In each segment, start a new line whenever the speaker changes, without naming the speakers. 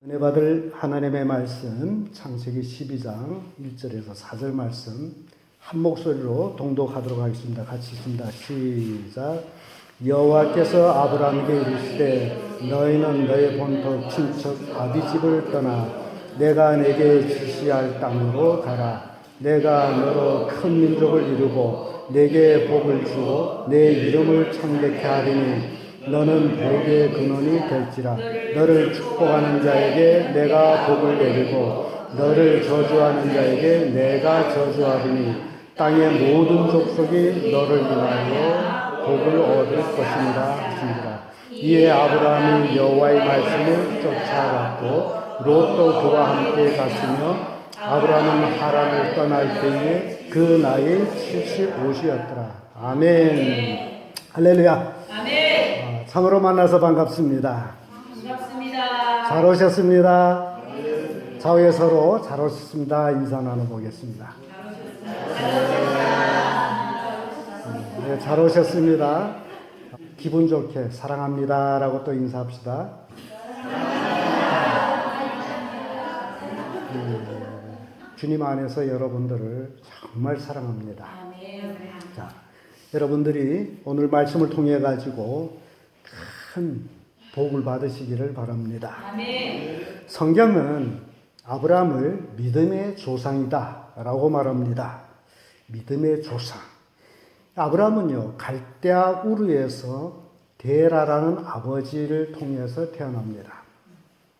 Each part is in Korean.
은혜 받을 하나님의 말씀 창세기 12장 1절에서 4절 말씀 한 목소리로 동독하도록 하겠습니다. 같이 읽습니다. 시작. 여호와께서 아브라함에게 이르시되 너희는 너희 본토 친척 아비집을 떠나 내가 내게 지시할 땅으로 가라. 내가 너로 큰 민족을 이루고 내게 복을 주고 내 이름을 창대케 하리니 너는 복의 근원이 될지라. 너를 축복하는 자에게 내가 복을 내리고 너를 저주하는 자에게 내가 저주하리니 땅의 모든 족속이 너를 인하여 복을 얻을 것이니라 하시니라. 이에 아브라함이 여호와의 말씀을 쫓아갔고 롯도 그와 함께 갔으며 아브라함은 하란을 떠날 때에 그 나이 75이었더라. 아멘. 할렐루야. 참으로 만나서 반갑습니다.
반갑습니다.
잘 오셨습니다. 좌우에 서로 잘 오셨습니다. 인사 나눠보겠습니다. 네, 잘 오셨습니다. 기분 좋게 사랑합니다 라고 또 인사합시다. 주님 안에서 여러분들을 정말 사랑합니다. 자, 여러분들이 오늘 말씀을 통해 가지고 큰 복을 받으시기를 바랍니다. 성경은 아브라함을 믿음의 조상이다 라고 말합니다. 믿음의 조상. 아브라함은요, 갈대아 우르에서 데라라는 아버지를 통해서 태어납니다.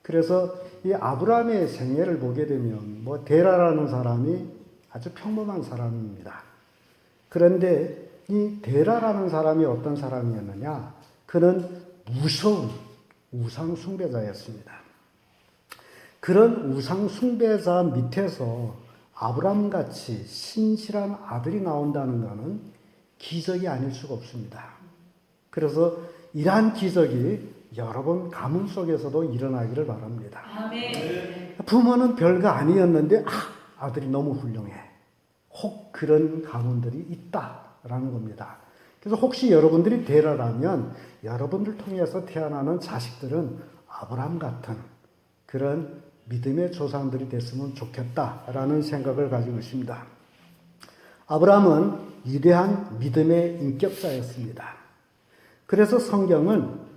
그래서 이 아브라함의 생애를 보게 되면 데라라는 사람이 아주 평범한 사람입니다. 그런데 이 데라라는 사람이 어떤 사람이었느냐? 그는 무서운 우상 숭배자였습니다. 그런 우상 숭배자 밑에서 아브라함같이 신실한 아들이 나온다는 것은 기적이 아닐 수가 없습니다. 그래서 이러한 기적이 여러분 가문 속에서도 일어나기를 바랍니다.
아멘.
부모는 별거 아니었는데 아들이 너무 훌륭해. 혹 그런 가문들이 있다라는 겁니다. 그래서 혹시 여러분들이 데라라면 여러분들 통해서 태어나는 자식들은 아브라함 같은 그런 믿음의 조상들이 됐으면 좋겠다라는 생각을 가지고 있습니다. 아브라함은 위대한 믿음의 인격자였습니다. 그래서 성경은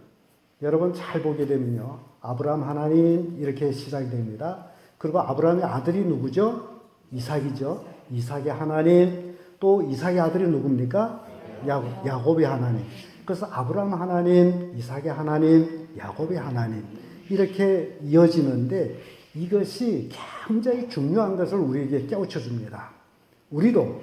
여러분 잘 보게 되면요, 아브라함 하나님 이렇게 시작이 됩니다. 그리고 아브라함의 아들이 누구죠? 이삭이죠. 이삭의 하나님, 또 이삭의 아들이 누굽니까? 야곱의 하나님. 그래서 아브라함 하나님, 이삭의 하나님, 야곱의 하나님 이렇게 이어지는데 이것이 굉장히 중요한 것을 우리에게 깨우쳐 줍니다. 우리도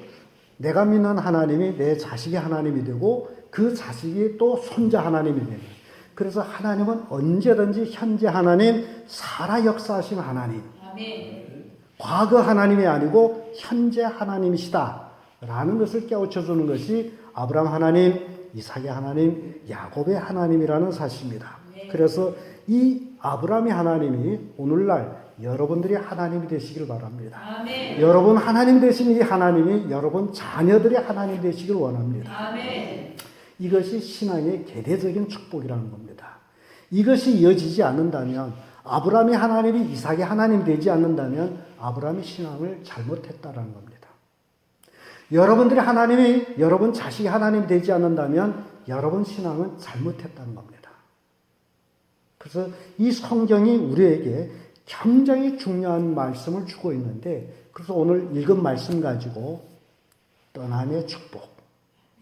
내가 믿는 하나님이 내 자식의 하나님이 되고 그 자식이 또 손자 하나님이 됩니다. 그래서 하나님은 언제든지 현재 하나님, 살아 역사하신 하나님.
아멘.
과거 하나님이 아니고 현재 하나님이시다라는 것을 깨우쳐 주는 것이 아브라함 하나님, 이삭의 하나님, 야곱의 하나님이라는 사실입니다. 그래서 이 아브라함의 하나님이 오늘날 여러분들이 하나님이 되시길 바랍니다.
아멘.
여러분 하나님 되신 이 하나님이 여러분 자녀들의 하나님 되시길 원합니다.
아멘.
이것이 신앙의 계대적인 축복이라는 겁니다. 이것이 이어지지 않는다면, 아브라함의 하나님이 이삭의 하나님이 되지 않는다면 아브라함의 신앙을 잘못했다라는 겁니다. 여러분들의 하나님이 여러분 자식의 하나님이 되지 않는다면 여러분 신앙은 잘못했다는 겁니다. 그래서 이 성경이 우리에게 굉장히 중요한 말씀을 주고 있는데, 그래서 오늘 읽은 말씀 가지고 떠남의 축복,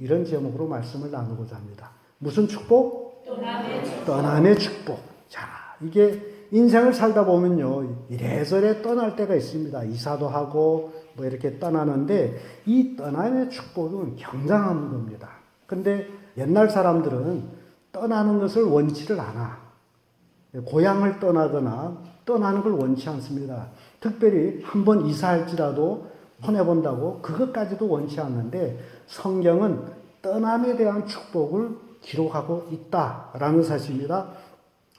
이런 제목으로 말씀을 나누고자 합니다. 무슨 축복?
떠남의 축복.
떠남의 축복. 자, 이게 인생을 살다 보면요, 이래저래 떠날 때가 있습니다. 이사도 하고 이렇게 떠나는데 이 떠남의 축복은 굉장한 겁니다. 근데 옛날 사람들은 떠나는 것을 원치를 않아. 고향을 떠나거나 떠나는 걸 원치 않습니다. 특별히 한번 이사할지라도 보내본다고 그것까지도 원치 않는데 성경은 떠남에 대한 축복을 기록하고 있다라는 사실입니다.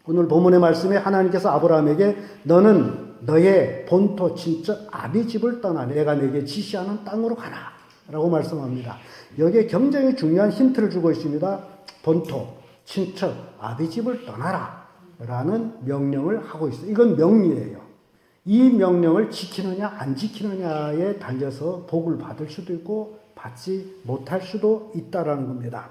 오늘 본문의 말씀에 하나님께서 아브라함에게 너는 너의 본토 친척 아비집을 떠나 내가 내게 지시하는 땅으로 가라 라고 말씀합니다. 여기에 굉장히 중요한 힌트를 주고 있습니다. 본토, 친척, 아비집을 떠나라. 라는 명령을 하고 있어요. 이건 명리예요. 이 명령을 지키느냐 안 지키느냐에 달려서 복을 받을 수도 있고 받지 못할 수도 있다라는 겁니다.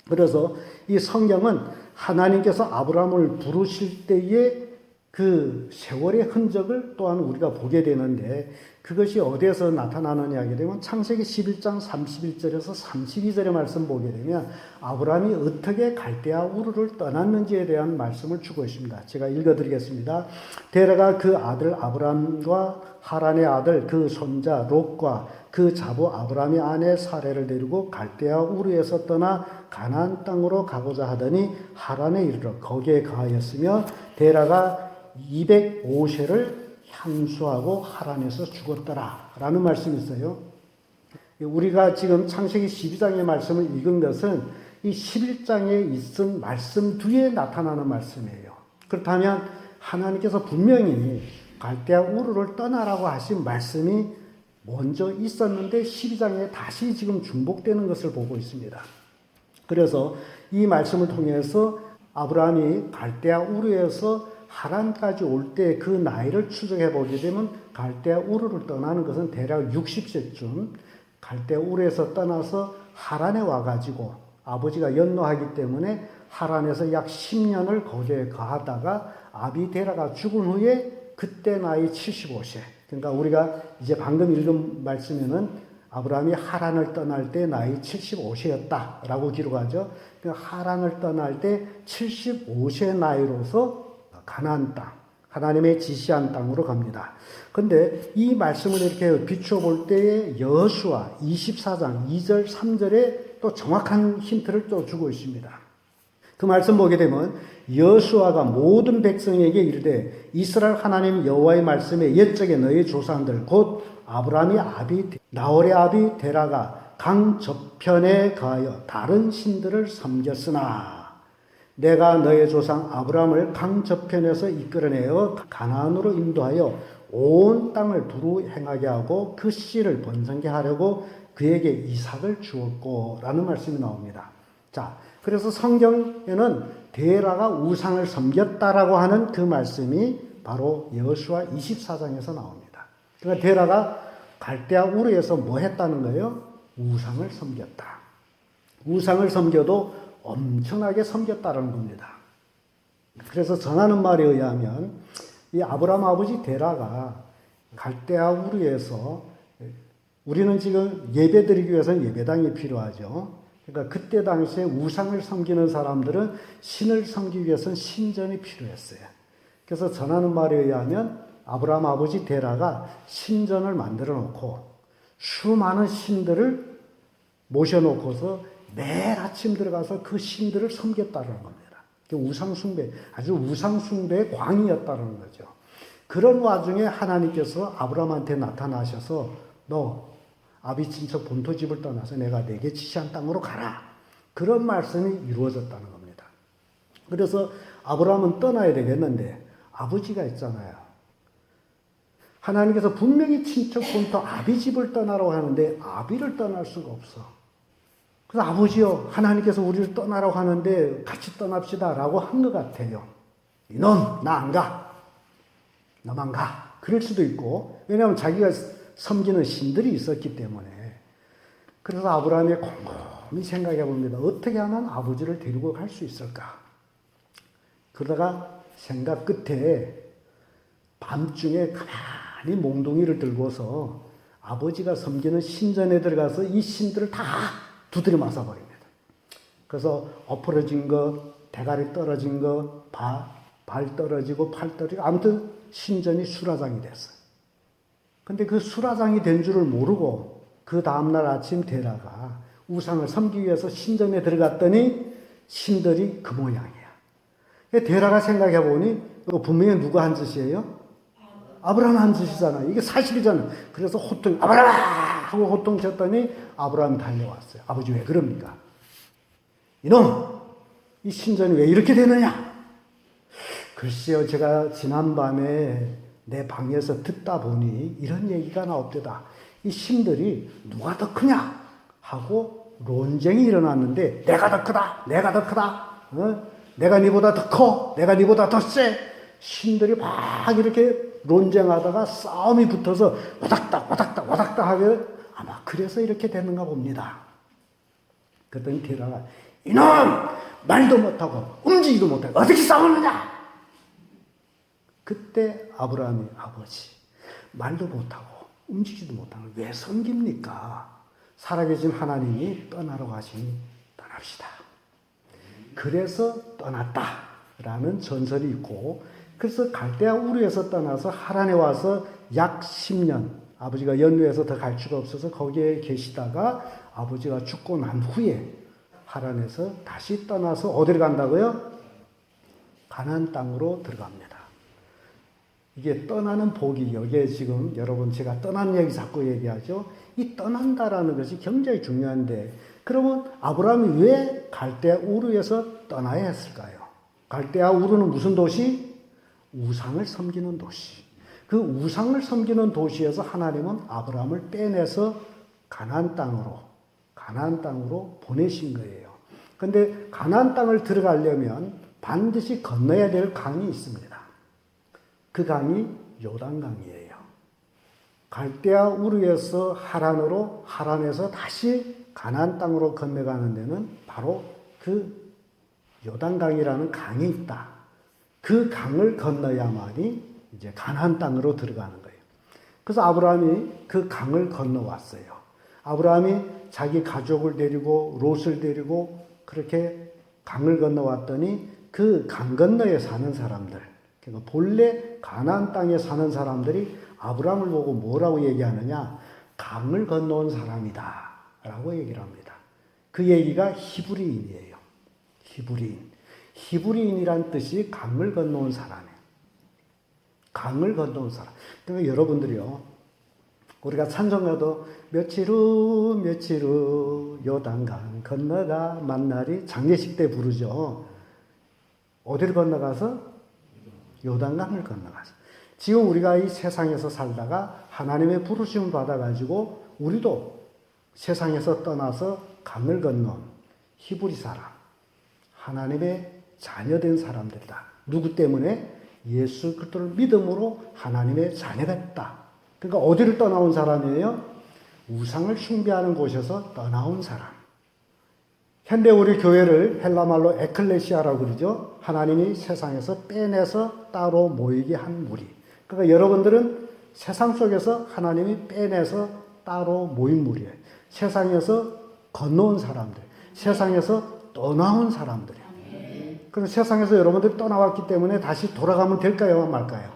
그래서 이 성경은 하나님께서 아브라함을 부르실 때의 그 세월의 흔적을 또한 우리가 보게 되는데 그것이 어디에서 나타나느냐 하게 되면 창세기 11장 31절에서 32절의 말씀 보게 되면 아브라함이 어떻게 갈대아 우르를 떠났는지에 대한 말씀을 주고 있습니다. 제가 읽어드리겠습니다. 데라가 그 아들 아브라함과 하란의 아들 그 손자 롯과 그 자부 아브라함의 아내 사레를 데리고 갈대아 우르에서 떠나 가나안 땅으로 가고자 하더니 하란에 이르러 거기에 거하였으며 데라가 205세를 향수하고 하란에서 죽었더라 라는 말씀이 있어요. 우리가 지금 창세기 12장의 말씀을 읽은 것은 이 11장에 있은 말씀 뒤에 나타나는 말씀이에요. 그렇다면 하나님께서 분명히 갈대아 우르를 떠나라고 하신 말씀이 먼저 있었는데 12장에 다시 지금 중복되는 것을 보고 있습니다. 그래서 이 말씀을 통해서 아브라함이 갈대아 우르에서 하란까지 올 때 그 나이를 추적해 보게 되면 갈대아 우르를 떠나는 것은 대략 60세쯤 갈대아 우르에서 떠나서 하란에 와가지고 아버지가 연로하기 때문에 하란에서 약 10년을 거기에 거하다가 아비데라가 죽은 후에 그때 나이 75세. 그러니까 우리가 이제 방금 읽은 말씀에는 아브라함이 하란을 떠날 때 나이 75세였다라고 기록하죠. 그러니까 하란을 떠날 때 75세 나이로서 가나안 땅, 하나님의 지시한 땅으로 갑니다. 근데 이 말씀을 이렇게 비추어 볼 때에 여호수아 24장 2절 3절에 또 정확한 힌트를 또 주고 있습니다. 그 말씀 보게 되면 여호수아가 모든 백성에게 이르되 이스라엘 하나님 여호와의 말씀에 옛적에 너희 조상들 곧 아브라함의 아비 나홀의 아비 데라가 강 저편에 가하여 다른 신들을 섬겼으나 내가 너의 조상 아브라함을 강 저편에서 이끌어내어 가나안으로 인도하여 온 땅을 두루 행하게 하고 그 씨를 번성케 하려고 그에게 이삭을 주었고 라는 말씀이 나옵니다. 자, 그래서 성경에는 데라가 우상을 섬겼다라고 하는 그 말씀이 바로 여호수아 24장에서 나옵니다. 그러니까 데라가 갈대아 우르에서 뭐 했다는 거예요? 우상을 섬겼다. 우상을 섬겨도 엄청나게 섬겼다는 겁니다. 그래서 전하는 말에 의하면 이 아브라함 아버지 데라가 갈대아 우르에서 우리는 지금 예배 드리기 위해서는 예배당이 필요하죠. 그러니까 그때 당시에 우상을 섬기는 사람들은 신을 섬기기 위해서는 신전이 필요했어요. 그래서 전하는 말에 의하면 아브라함 아버지 데라가 신전을 만들어 놓고 수많은 신들을 모셔놓고서 매일 아침 들어가서 그 신들을 섬겼다는 겁니다. 우상숭배, 아주 우상숭배의 광이었다는 거죠. 그런 와중에 하나님께서 아브라함한테 나타나셔서 너 아비 친척 본토 집을 떠나서 내가 내게 지시한 땅으로 가라. 그런 말씀이 이루어졌다는 겁니다. 그래서 아브라함은 떠나야 되겠는데 아버지가 있잖아요. 하나님께서 분명히 친척 본토 아비 집을 떠나라고 하는데 아비를 떠날 수가 없어. 그래서 아버지요, 하나님께서 우리를 떠나라고 하는데 같이 떠납시다 라고 한 것 같아요. 넌 나 안 가. 너만 가. 그럴 수도 있고, 왜냐하면 자기가 섬기는 신들이 있었기 때문에. 그래서 아브라함이 곰곰이 생각해 봅니다. 어떻게 하면 아버지를 데리고 갈 수 있을까? 그러다가 생각 끝에 밤중에 가만히 몽둥이를 들고서 아버지가 섬기는 신전에 들어가서 이 신들을 다 두드려 맞아 버립니다. 그래서 엎어진 거, 대가리 떨어진 거, 발 떨어지고 팔 떨어지고 아무튼 신전이 수라장이 됐어요. 근데 그 수라장이 된 줄을 모르고 그 다음날 아침 데라가 우상을 섬기기 위해서 신전에 들어갔더니 신들이 그 모양이야. 데라가 생각해 보니 이거 분명히 누가 한 짓이에요? 아브라함 한 짓이잖아요. 이게 사실이잖아요. 그래서 호통 아브라함 하고 호통 쳤더니 아브라함이 달려왔어요. 아버지 왜 그럽니까? 이놈! 이 신전이 왜 이렇게 되느냐? 글쎄요, 제가 지난밤에 내 방에서 듣다 보니 이런 얘기가 나옵니다. 이 신들이 누가 더 크냐? 하고 논쟁이 일어났는데 내가 더 크다! 내가 더 크다! 내가 니보다 더 커. 내가 니보다 더 세. 신들이 막 이렇게 논쟁하다가 싸움이 붙어서 와닥닥 와닥닥 와닥닥 하게 아마 그래서 이렇게 되는가 봅니다. 그랬더니 데라가 이놈! 말도 못하고 움직이도 못하고 어떻게 싸우느냐? 그때 아브라함이 아버지 말도 못하고 움직이지도 못하고 왜 섬깁니까? 살아계신 하나님이 떠나라고 하시니 떠납시다. 그래서 떠났다라는 전설이 있고 그래서 갈대아 우르에서 떠나서 하란에 와서 약 10년 아버지가 연루해서 더 갈 수가 없어서 거기에 계시다가 아버지가 죽고 난 후에 하란에서 다시 떠나서 어디를 간다고요? 가나안 땅으로 들어갑니다. 이게 떠나는 복이 여기에 지금 여러분 제가 떠난 얘기 자꾸 얘기하죠. 이 떠난다라는 것이 굉장히 중요한데 그러면 아브라함이 왜 갈대아 우르에서 떠나야 했을까요? 갈대아 우르는 무슨 도시? 우상을 섬기는 도시. 그 우상을 섬기는 도시에서 하나님은 아브라함을 빼내서 가나안 땅으로 보내신 거예요. 근데 가나안 땅을 들어가려면 반드시 건너야 될 강이 있습니다. 그 강이 요단강이에요. 갈대아 우르에서 하란으로 하란에서 다시 가나안 땅으로 건너가는 데는 바로 그 요단강이라는 강이 있다. 그 강을 건너야만이 이제 가나안 땅으로 들어가는 거예요. 그래서 아브라함이 그 강을 건너왔어요. 아브라함이 자기 가족을 데리고 롯을 데리고 그렇게 강을 건너왔더니 그 강 건너에 사는 사람들, 그러니까 본래 가나안 땅에 사는 사람들이 아브라함을 보고 뭐라고 얘기하느냐? 강을 건너온 사람이다 라고 얘기를 합니다. 그 얘기가 히브리인이에요. 히브리인이란 뜻이 강을 건너온 사람이에요. 강을 건너온 사람. 그러니까 여러분들이요, 우리가 찬송가도 며칠 후 요단강 건너가 만날이 장례식 때 부르죠. 어디를 건너가서? 요단강을 건너가서. 지금 우리가 이 세상에서 살다가 하나님의 부르심을 받아가지고 우리도 세상에서 떠나서 강을 건넌 히브리 사람, 하나님의 자녀된 사람들이다. 누구 때문에? 예수 그리스도를 믿음으로 하나님의 자녀가 됐다. 그러니까 어디를 떠나온 사람이에요? 우상을 숭배하는 곳에서 떠나온 사람. 현대 우리 교회를 헬라말로 에클레시아라고 그러죠. 하나님이 세상에서 빼내서 따로 모이게 한 무리. 그러니까 여러분들은 세상 속에서 하나님이 빼내서 따로 모인 무리예요. 세상에서 건너온 사람들, 세상에서 떠나온 사람들이에요. 그래서 세상에서 여러분들이 떠나왔기 때문에 다시 돌아가면 될까요? 말까요?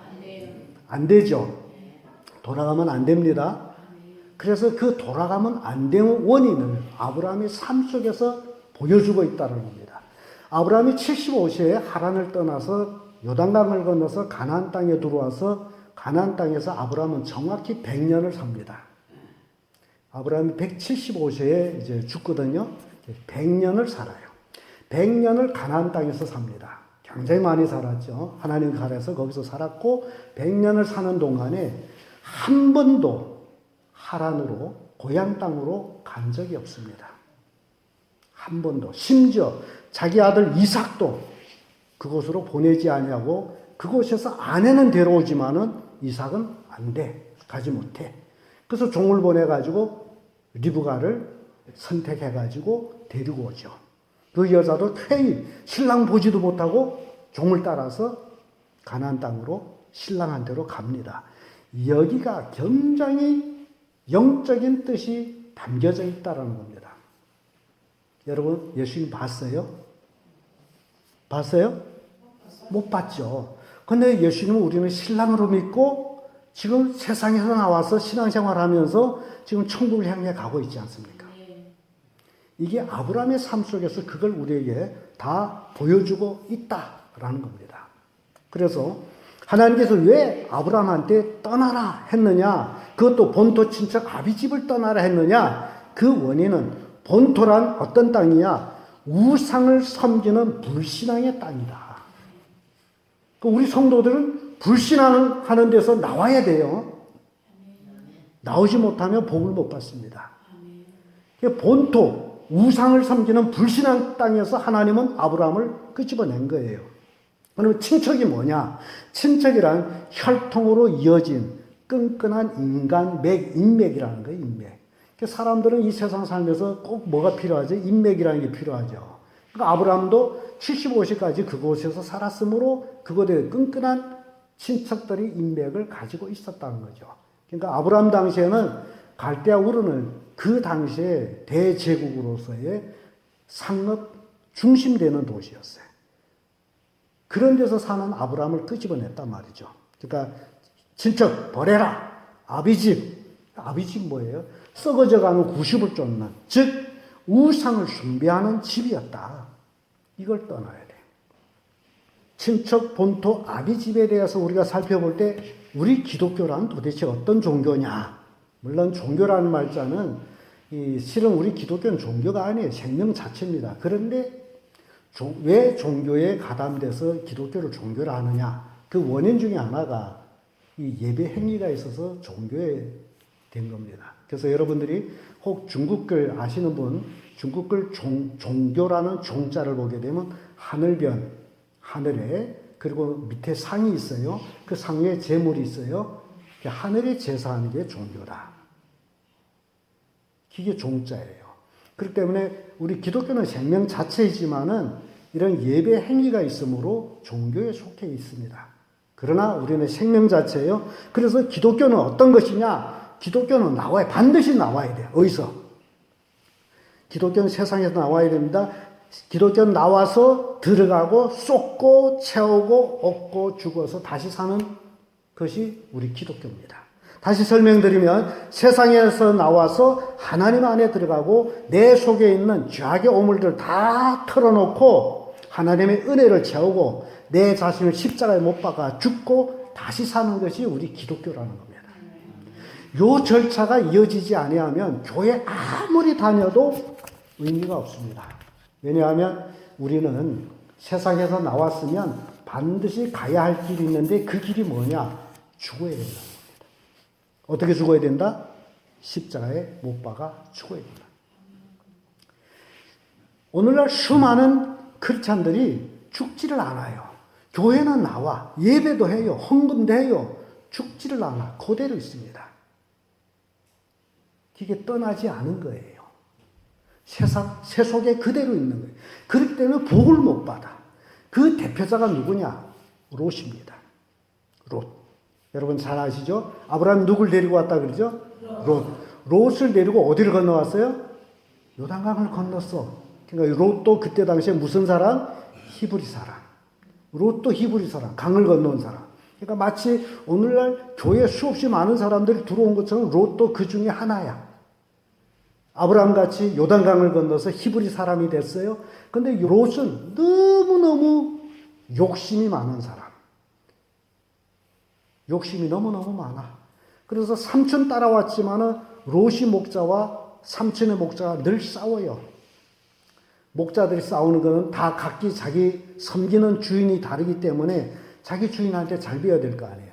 안 되죠. 돌아가면 안 됩니다. 그래서 그 돌아가면 안 되는 원인을 아브라함이 삶 속에서 보여주고 있다는 겁니다. 아브라함이 75세에 하란을 떠나서 요단강을 건너서 가나안 땅에 들어와서 가나안 땅에서 아브라함은 정확히 100년을 삽니다. 아브라함이 175세에 이제 죽거든요. 100년을 살아요. 100년을 가나안 땅에서 삽니다. 굉장히 많이 살았죠. 하나님 가라서 거기서 살았고 100년을 사는 동안에 한 번도 하란으로 고향 땅으로 간 적이 없습니다. 한 번도. 심지어 자기 아들 이삭도 그곳으로 보내지 아니하고 그곳에서 아내는 데려오지만은 이삭은 안 돼. 가지 못해. 그래서 종을 보내가지고 리브가를 선택해가지고 데리고 오죠. 그 여자도 쾌히 신랑 보지도 못하고 종을 따라서 가나안 땅으로 신랑한테로 갑니다. 여기가 굉장히 영적인 뜻이 담겨져 있다는 겁니다. 여러분 예수님 봤어요? 봤어요? 못 봤죠. 근데 예수님은 우리는 신랑으로 믿고 지금 세상에서 나와서 신앙생활하면서 지금 천국을 향해 가고 있지 않습니까? 이게 아브라함의 삶 속에서 그걸 우리에게 다 보여주고 있다라는 겁니다. 그래서 하나님께서 왜 아브라함한테 떠나라 했느냐? 그것도 본토 친척 아비집을 떠나라 했느냐? 그 원인은 본토란 어떤 땅이냐? 우상을 섬기는 불신앙의 땅이다. 우리 성도들은 불신하는 데서 나와야 돼요. 나오지 못하면 복을 못 받습니다. 본토, 우상을 섬기는 불신한 땅에서 하나님은 아브라함을 끄집어낸 거예요. 그러면 친척이 뭐냐? 친척이란 혈통으로 이어진 끈끈한 인맥이라는 거예요, 인맥. 사람들은 이 세상 살면서 꼭 뭐가 필요하죠? 인맥이라는 게 필요하죠. 그러니까 아브라함도 75세까지 그곳에서 살았으므로 그곳에 끈끈한 친척들이 인맥을 가지고 있었다는 거죠. 그러니까 아브라함 당시에는 갈대아 우르는 그 당시에 대제국으로서의 상업 중심되는 도시였어요. 그런 데서 사는 아브라함을 끄집어냈단 말이죠. 그러니까 친척 버려라. 아비집 뭐예요? 썩어져가는 구십을 쫓는, 즉 우상을 숭배하는 집이었다. 이걸 떠나야 돼. 친척 본토 아비집에 대해서 우리가 살펴볼 때 우리 기독교란 도대체 어떤 종교냐? 물론 종교라는 말자는 실은 우리 기독교는 종교가 아니에요. 생명 자체입니다. 그런데 왜 종교에 가담돼서 기독교를 종교라 하느냐? 그 원인 중에 하나가 이 예배 행위가 있어서 종교에 된 겁니다. 그래서 여러분들이 혹 중국글 아시는 분, 중국글 종교라는 종자를 보게 되면 하늘변, 하늘에, 그리고 밑에 상이 있어요. 그 상 위에 재물이 있어요. 하늘에 제사하는 게 종교다. 이게 종자예요. 그렇기 때문에 우리 기독교는 생명 자체이지만은 이런 예배 행위가 있으므로 종교에 속해 있습니다. 그러나 우리는 생명 자체예요. 그래서 기독교는 어떤 것이냐? 기독교는 반드시 나와야 돼요. 어디서? 기독교는 세상에서 나와야 됩니다. 기독교는 나와서 들어가고 쏟고 채우고 얻고 죽어서 다시 사는 것이 우리 기독교입니다. 다시 설명드리면 세상에서 나와서 하나님 안에 들어가고 내 속에 있는 죄악의 오물들 다 털어놓고 하나님의 은혜를 채우고 내 자신을 십자가에 못 박아 죽고 다시 사는 것이 우리 기독교라는 겁니다. 요 절차가 이어지지 아니하면 교회 아무리 다녀도 의미가 없습니다. 왜냐하면 우리는 세상에서 나왔으면 반드시 가야 할 길이 있는데 그 길이 뭐냐? 죽어야 된다는 겁니다. 어떻게 죽어야 된다? 십자가에 못 박아 죽어야 된다. 오늘날 수많은 크리스찬들이 죽지를 않아요. 교회는 나와 예배도 해요. 헌금도 해요. 죽지를 않아. 그대로 있습니다. 이게 떠나지 않은 거예요. 새 속에 그대로 있는 거예요. 그렇기 때문에 복을 못 받아. 그 대표자가 누구냐? 롯입니다. 롯. 여러분 잘 아시죠? 아브라함이 누굴 데리고 왔다 그러죠? 롯. 롯을 데리고 어디를 건너왔어요? 요단강을 건넜어. 그러니까 롯도 그때 당시에 무슨 사람? 히브리 사람. 롯도 히브리 사람. 강을 건너온 사람. 그러니까 마치 오늘날 교회에 수없이 많은 사람들이 들어온 것처럼 롯도 그 중에 하나야. 아브라함 같이 요단강을 건너서 히브리 사람이 됐어요. 근데 롯은 너무너무 욕심이 많은 사람. 욕심이 너무너무 많아. 그래서 삼촌 따라왔지만은 롯이 목자와 삼촌의 목자가 늘 싸워요. 목자들이 싸우는 거는 다 각기 자기 섬기는 주인이 다르기 때문에 자기 주인한테 잘 배워야 될 거 아니에요.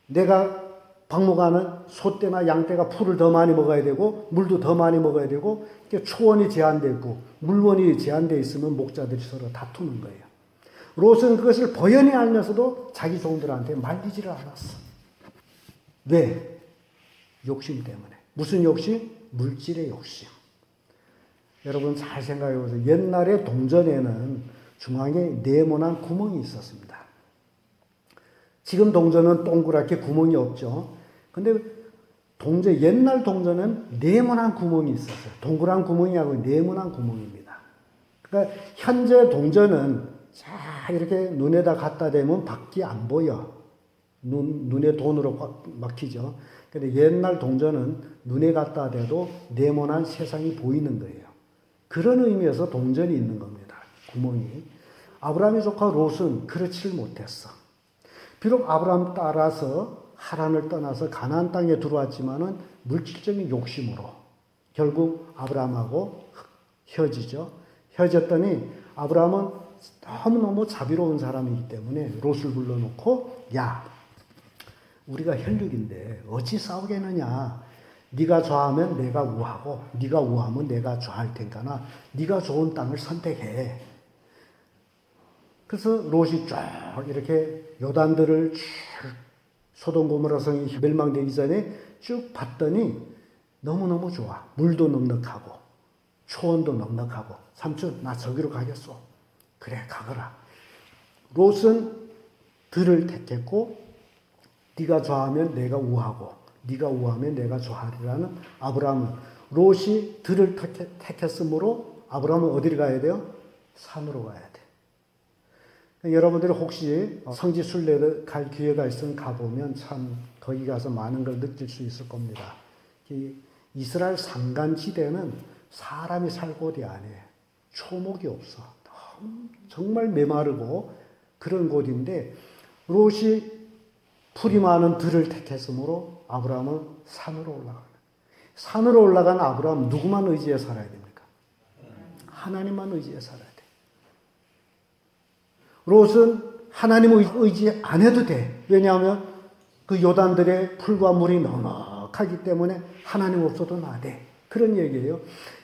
내가 박목하는 소떼나 양떼가 풀을 더 많이 먹어야 되고 물도 더 많이 먹어야 되고 초원이 제한되어 있고 물원이 제한되어 있으면 목자들이 서로 다투는 거예요. 롯은 그것을 버연히 알면서도 자기 종들한테 말리지를 않았어. 왜? 욕심 때문에. 무슨 욕심? 물질의 욕심. 여러분 잘 생각해 보세요. 옛날에 동전에는 중앙에 네모난 구멍이 있었습니다. 지금 동전은 동그랗게 구멍이 없죠. 근데 옛날 동전은 네모난 구멍이 있었어요. 동그란 구멍이 아니고 네모난 구멍입니다. 그러니까 현재 동전은 자 이렇게 눈에다 갖다 대면 밖이 안 보여. 눈에 돈으로 막히죠. 근데 옛날 동전은 눈에 갖다 대도 네모난 세상이 보이는 거예요. 그런 의미에서 동전이 있는 겁니다. 구멍이. 아브라함의 조카 롯은 그렇지를 못했어. 비록 아브라함 따라서 하란을 떠나서 가나안 땅에 들어왔지만은 물질적인 욕심으로 결국 아브라함하고 헤어지죠. 헤어졌더니 아브라함은 너무너무 자비로운 사람이기 때문에 롯을 불러놓고 야 우리가 혈육인데 어찌 싸우겠느냐. 네가 좌하면 내가 우하고 네가 우하면 내가 좌할 테니까 네가 좋은 땅을 선택해. 그래서 롯이 쫙 이렇게 요단들을 쭉 소돔 고모라 성이 멸망되기 전에 쭉 봤더니 너무너무 좋아. 물도 넉넉하고 초원도 넉넉하고 삼촌 나 저기로 가겠소. 그래 가거라. 롯은 들을 택했고 네가 좌하면 내가 우하고 네가 우하면 내가 좌하리라는 아브라함은 롯이 들을 택했으므로 아브라함은 어디를 가야 돼요? 산으로 가야 돼. 여러분들이 혹시 성지 순례를 갈 기회가 있으면 가보면 참 거기 가서 많은 걸 느낄 수 있을 겁니다. 이 이스라엘 산간지대는 사람이 살 곳이 아니에요. 초목이 없어. 정말 메마르고 그런 곳인데 롯이 풀이 많은 들을 택했으므로 아브라함은 산으로 올라가는. 산으로 올라간 아브라함은 누구만 의지해 살아야 됩니까? 하나님만 의지해 살아야 돼. 롯은 하나님을 의지 안 해도 돼. 왜냐하면 그 요단들의 풀과 물이 넉넉하기 때문에 하나님 없어도 나대. 그런 얘기예요.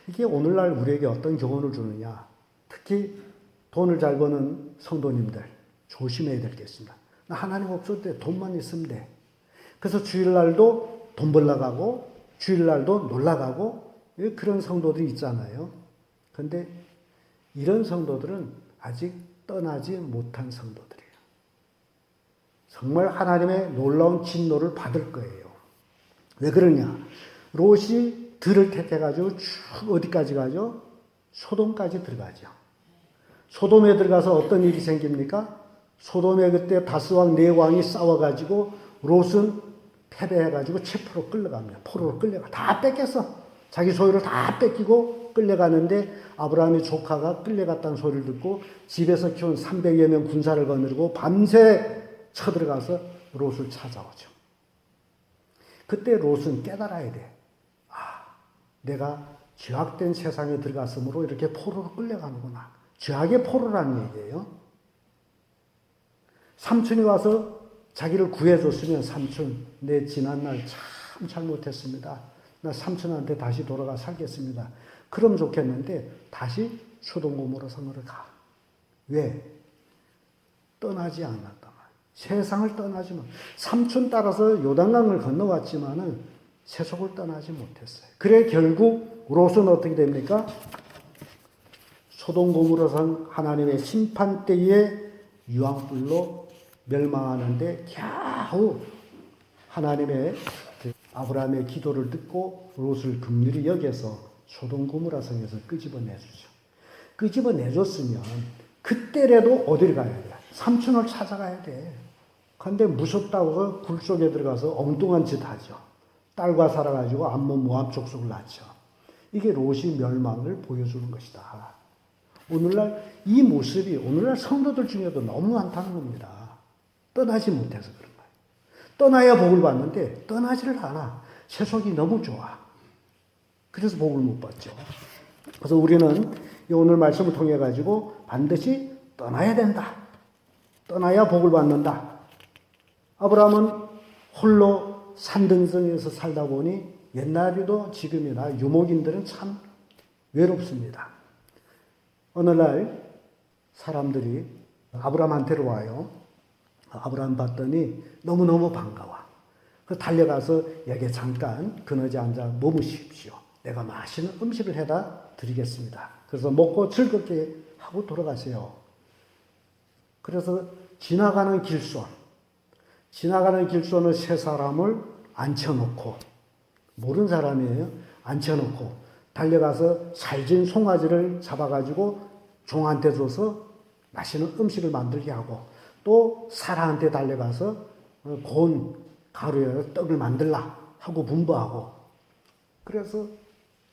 이게 오늘날 우리에게 어떤 교훈을 주느냐. 특히 돈을 잘 버는 성도님들 조심해야 되겠습니다. 나 하나님 없어도 돼. 돈만 있으면 돼. 그래서 주일날도 돈 벌러 가고 주일날도 놀러 가고 그런 성도들이 있잖아요. 그런데 이런 성도들은 아직 떠나지 못한 성도들이에요. 정말 하나님의 놀라운 진노를 받을 거예요. 왜 그러냐? 롯이 들을 택해가지고 쭉 어디까지 가죠? 소돔까지 들어가죠. 소돔에 들어가서 어떤 일이 생깁니까? 소돔에 그때 다스왕 네 왕이 싸워가지고 롯은 패배해가지고 체포로 끌려갑니다. 포로로 끌려가. 다 뺏겼어. 자기 소유를 다 뺏기고 끌려가는데 아브라함의 조카가 끌려갔다는 소리를 듣고 집에서 키운 300여 명 군사를 거느리고 밤새 쳐들어가서 롯을 찾아오죠. 그때 롯은 깨달아야 돼. 내가 죄악된 세상에 들어갔으므로 이렇게 포로로 끌려가는구나. 죄악의 포로라는 얘기예요. 삼촌이 와서 자기를 구해줬으면 삼촌 내 지난날 참 잘못했습니다. 나 삼촌한테 다시 돌아가 살겠습니다. 그럼 좋겠는데 다시 소돔 고모라 성으로 가. 왜? 떠나지 않았단 말이에요. 세상을 떠나지만 삼촌 따라서 요단강을 건너왔지만은 세속을 떠나지 못했어요. 그래 결국 롯은 어떻게 됩니까? 소돔 고모라 성 하나님의 심판 때에 유황불로 멸망하는데 겨우 하나님의 아브라함의 기도를 듣고 롯을 긍휼히 여겨서 소돔 고모라 성에서 끄집어내주죠. 끄집어내줬으면 그때라도 어디를 가야 돼? 삼촌을 찾아가야 돼. 근데 무섭다고 굴 속에 들어가서 엉뚱한 짓 하죠. 딸과 살아가지고 암몬 모압 족속을 낳죠. 이게 롯이 멸망을 보여주는 것이다. 오늘날 이 모습이 오늘날 성도들 중에도 너무 많다는 겁니다. 떠나지 못해서 그런 거예요. 떠나야 복을 받는데 떠나지를 않아. 세속이 너무 좋아. 그래서 복을 못 받죠. 그래서 우리는 오늘 말씀을 통해 가지고 반드시 떠나야 된다. 떠나야 복을 받는다. 아브라함은 홀로 산등성에서 살다 보니 옛날에도 지금이나 유목인들은 참 외롭습니다. 어느 날 사람들이 아브라함한테로 와요. 아브라함 봤더니 너무너무 반가워. 그래서 달려가서 여기 잠깐 그늘에 앉아 머무십시오. 내가 맛있는 음식을 해다 드리겠습니다. 그래서 먹고 즐겁게 하고 돌아가세요. 그래서 지나가는 길손을 세 사람을 앉혀놓고 모르는 사람이에요. 앉혀놓고 달려가서 살진 송아지를 잡아가지고 종한테 줘서 맛있는 음식을 만들게 하고 또 사라한테 달려가서 고운 가루에 떡을 만들라 하고 분부하고 그래서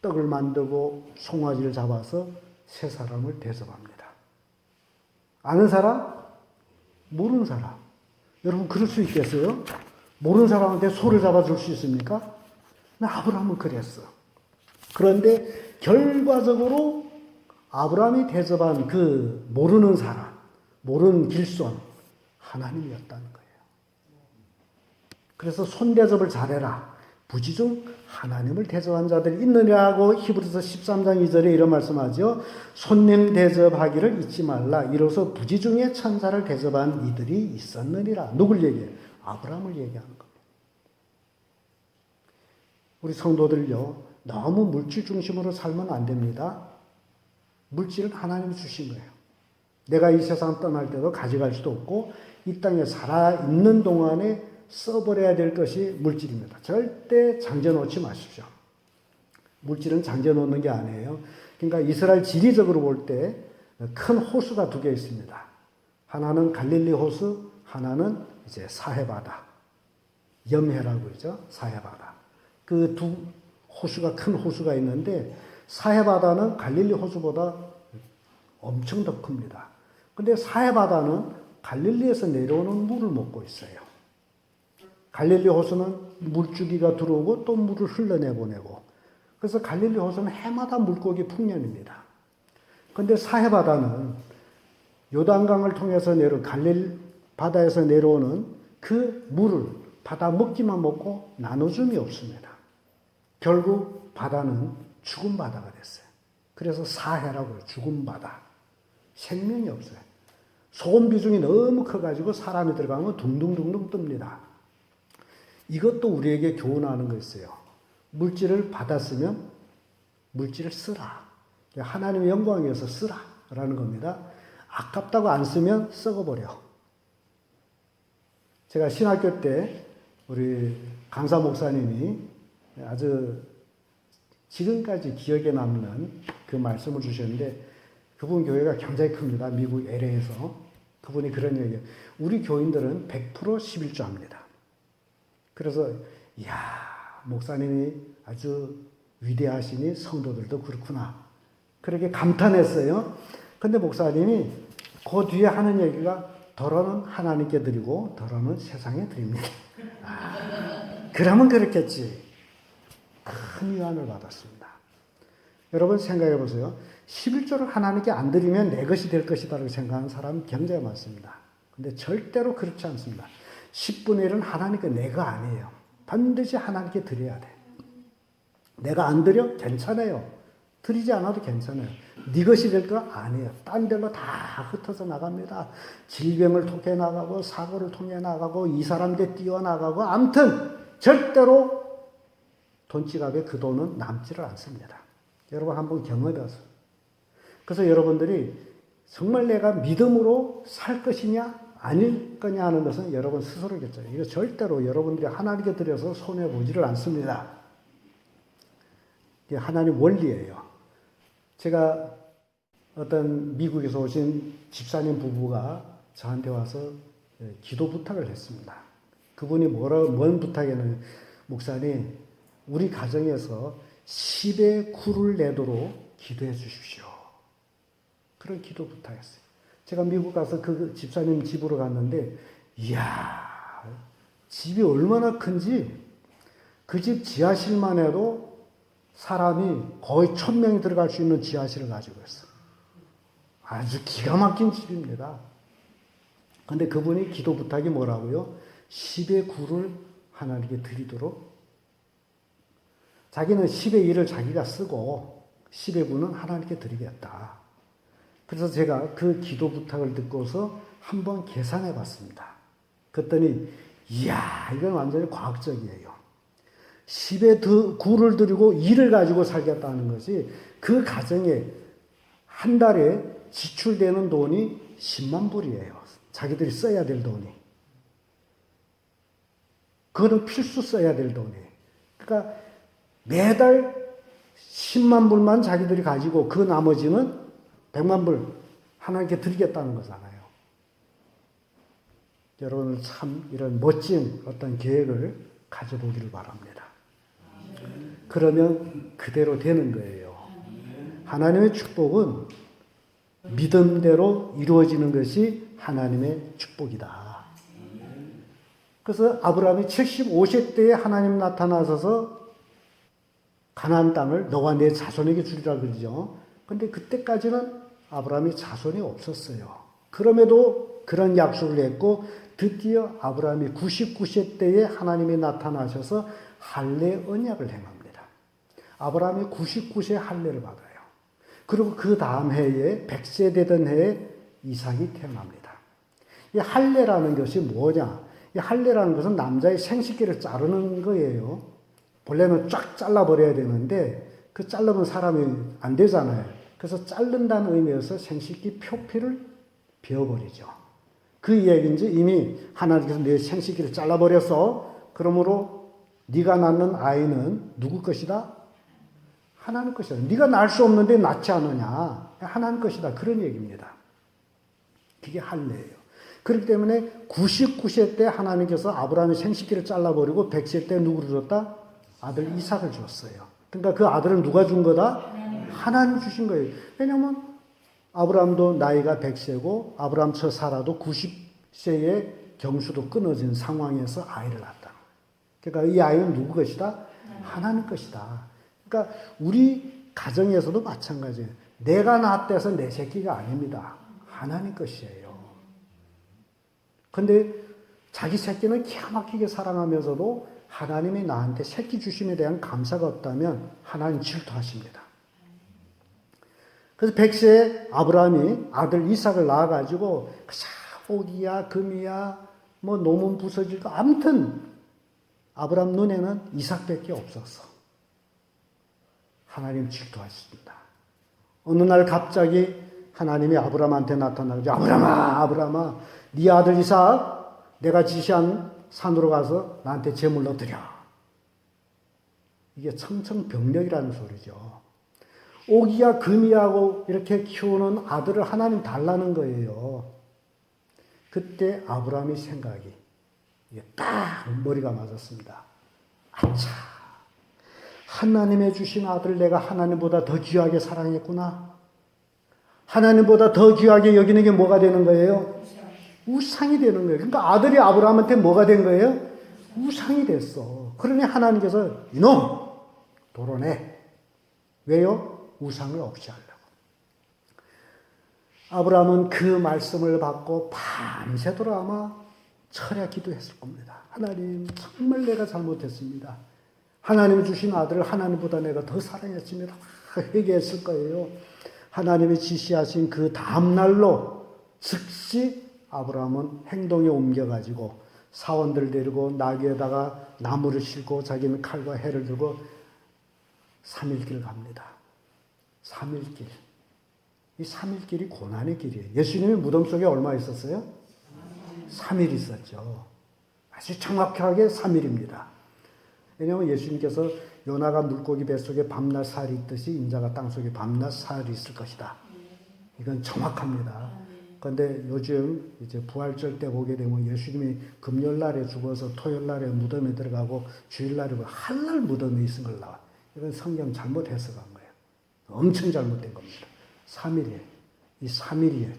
떡을 만들고 송아지를 잡아서 세 사람을 대접합니다. 아는 사람? 모르는 사람. 여러분 그럴 수 있겠어요? 모르는 사람한테 소를 잡아줄 수 있습니까? 아브라함은 그랬어. 그런데 결과적으로 아브라함이 대접한 그 모르는 사람, 모르는 길손, 하나님이었다는 거예요. 그래서 손대접을 잘해라. 부지 중 하나님을 대접한 자들이 있느냐고 히브리서 13장 2절에 이런 말씀하죠. 손님 대접하기를 잊지 말라. 이로써 부지 중에 천사를 대접한 이들이 있었느니라. 누굴 얘기해요? 아브라함을 얘기하는 겁니다. 우리 성도들요, 너무 물질 중심으로 살면 안 됩니다. 물질은 하나님이 주신 거예요. 내가 이 세상 떠날 때도 가져갈 수도 없고 이 땅에 살아있는 동안에 써버려야 될 것이 물질입니다. 절대 장져놓지 마십시오. 물질은 장져놓는 게 아니에요. 그러니까 이스라엘 지리적으로 볼 때 큰 호수가 두 개 있습니다. 하나는 갈릴리 호수, 하나는 이제 사해바다. 염해라고 그러죠. 사해바다. 그 두 호수가 큰 호수가 있는데 사해바다는 갈릴리 호수보다 엄청 더 큽니다. 근데 사해바다는 갈릴리에서 내려오는 물을 먹고 있어요. 갈릴리 호수는 물주기가 들어오고 또 물을 흘러내보내고 그래서 갈릴리 호수는 해마다 물고기 풍년입니다. 근데 사해바다는 요단강을 통해서 갈릴리 바다에서 내려오는 그 물을 바다 먹기만 먹고 나눠줌이 없습니다. 결국 바다는 죽은 바다가 됐어요. 그래서 사해라고 해요. 죽은 바다. 생명이 없어요. 소금 비중이 너무 커가지고 사람이 들어가면 둥둥둥둥 뜹니다. 이것도 우리에게 교훈하는 거 있어요. 물질을 받았으면 물질을 쓰라. 하나님의 영광을 위해서 쓰라. 라는 겁니다. 아깝다고 안 쓰면 썩어버려. 제가 신학교 때 우리 강사 목사님이 아주 지금까지 기억에 남는 그 말씀을 주셨는데 그분 교회가 굉장히 큽니다. 미국 LA에서. 그분이 그런 얘기예요. 우리 교인들은 100% 11조 합니다. 그래서 이야 목사님이 아주 위대하시니 성도들도 그렇구나. 그렇게 감탄했어요. 근데 목사님이 그 뒤에 하는 얘기가 덜어는 하나님께 드리고 덜어는 세상에 드립니다. 그러면 그렇겠지. 큰 위안을 받았습니다. 여러분 생각해 보세요. 11조를 하나님께 안 드리면 내 것이 될 것이다 라고 생각하는 사람 굉장히 많습니다. 근데 절대로 그렇지 않습니다. 10분의 1은 하나님께 내가 아니에요. 반드시 하나님께 드려야 돼. 내가 안 드려? 괜찮아요. 드리지 않아도 괜찮아요. 네 것이 될 거 아니에요. 딴 데로 다 흩어져 나갑니다. 질병을 통해 나가고 사고를 통해 나가고 이 사람한테 뛰어나가고 아무튼 절대로 돈 지갑에 그 돈은 남지를 않습니다. 여러분 한번 경험해보세요. 그래서 여러분들이 정말 내가 믿음으로 살 것이냐 아닐 거냐 하는 것은 여러분 스스로 결정해요. 이거 절대로 여러분들이 하나님께 드려서 손해보지를 않습니다. 이게 하나님 원리예요. 제가 어떤 미국에서 오신 집사님 부부가 저한테 와서 기도 부탁을 했습니다. 그분이 뭔 부탁이냐면 목사님 우리 가정에서 10의 9를 내도록 기도해 주십시오. 그런 기도 부탁했어요. 제가 미국 가서 그 집사님 집으로 갔는데 이야 집이 얼마나 큰지 그 집 지하실만 해도 사람이 거의 1000명이 들어갈 수 있는 지하실을 가지고 있어요. 아주 기가 막힌 집입니다. 근데 그분이 기도 부탁이 뭐라고요? 10의 9를 하나님께 드리도록 자기는 10의 1을 자기가 쓰고 10의 9는 하나님께 드리겠다. 그래서 제가 그 기도 부탁을 듣고서 한번 계산해 봤습니다. 그랬더니 이야 이건 완전히 과학적이에요. 10의 9를 드리고 1을 가지고 살겠다는 것이 그 가정에 한 달에 지출되는 돈이 10만 불이에요. 자기들이 써야 될 돈이. 그거는 필수 써야 될 돈이에요. 그러니까 매달 10만 불만 자기들이 가지고 그 나머지는 100만 불 하나님께 드리겠다는 거잖아요. 여러분 참 이런 멋진 어떤 계획을 가져보기를 바랍니다. 그러면 그대로 되는 거예요. 하나님의 축복은 믿음대로 이루어지는 것이 하나님의 축복이다. 그래서 아브라함이 75세 때에 하나님 나타나셔서 가나안 땅을 너와 내 자손에게 주리라 그러죠. 근데 그때까지는 아브라함이 자손이 없었어요. 그럼에도 그런 약속을 했고 드디어 아브라함이 99세 때에 하나님이 나타나셔서 할례 언약을 행합니다. 아브라함이 99세 할례를 받아요. 그리고 그 다음 해에 100세 되던 해에 이삭이 태어납니다. 이 할례라는 것이 뭐냐? 이 할례라는 것은 남자의 생식기를 자르는 거예요. 본래는 쫙 잘라버려야 되는데 그 자르면 사람이 안 되잖아요. 그래서 자른다는 의미에서 생식기 표피를 베어버리죠. 그 이야기인지 이미 하나님께서 내 생식기를 잘라버려서 그러므로 네가 낳는 아이는 누구 것이다? 하나님 것이다. 네가 낳을 수 없는데 낳지 않느냐? 하나님 것이다. 그런 얘기입니다. 그게 할례예요. 그렇기 때문에 99세 때 하나님께서 아브라함의 생식기를 잘라버리고 100세 때 누구를 줬다? 아들 이삭을 줬어요. 그러니까 그 아들은 누가 준 거다? 하나님 주신 거예요. 왜냐하면 아브라함도 나이가 100세고 아브라함 처 사라도 90세의 경수도 끊어진 상황에서 아이를 낳았다. 그러니까 이 아이는 누구 것이다? 하나님 것이다. 그러니까 우리 가정에서도 마찬가지예요. 내가 낳았다 해서 내 새끼가 아닙니다. 하나님 것이에요. 근데 자기 새끼는 기가 막히게 사랑하면서도 하나님이 나한테 새끼 주심에 대한 감사가 없다면 하나님 질투하십니다. 그래서 100세에 아브라함이 아들 이삭을 낳아가지고 오기야 금이야 뭐 노문 부서질까 아무튼 아브라함 눈에는 이삭밖에 없었어. 하나님 질투하십니다. 어느 날 갑자기 하나님이 아브라함한테 나타나가지고 아브라함아 네 아들 이삭 내가 지시한 산으로 가서 나한테 제물로 드려. 이게 청청병력이라는 소리죠. 오기야 금이야고 이렇게 키우는 아들을 하나님 달라는 거예요. 그때 아브라함의 생각이 딱 머리가 맞았습니다. 아차, 하나님의 주신 아들 내가 하나님보다 더 귀하게 사랑했구나. 하나님보다 더 귀하게 여기는 게 뭐가 되는 거예요? 우상이 되는 거예요. 그러니까 아들이 아브라함한테 뭐가 된 거예요? 우상이 됐어. 그러니 하나님께서 이놈 도로내. 왜요? 우상을 없이 하려고. 아브라함은 그 말씀을 받고 밤새도록 아마 철야 기도했을 겁니다. 하나님 정말 내가 잘못했습니다. 하나님이 주신 아들을 하나님보다 내가 더 사랑했습니다. 회개했을 거예요. 하나님이 지시하신 그 다음날로 즉시 아브라함은 행동에 옮겨가지고 사원들 데리고 나귀에다가 나무를 싣고 자기는 칼과 해를 들고 3일길 갑니다. 3일길. 이 3일길이 고난의 길이에요. 예수님이 무덤 속에 얼마 있었어요? 3일 있었죠. 아주 정확하게 3일입니다. 왜냐하면 예수님께서 요나가 물고기 뱃속에 밤낮 살이 있듯이 인자가 땅속에 밤낮 살이 있을 것이다. 이건 정확합니다. 그런데 요즘 이제 부활절 때 보게 되면 예수님이 금요일날에 죽어서 토요일날에 무덤에 들어가고 주일날에 한날 무덤에 있은 걸 나와. 이건 성경 잘못 해석한 거예요. 엄청 잘못된 겁니다. 3일이에요. 이 3일이에요.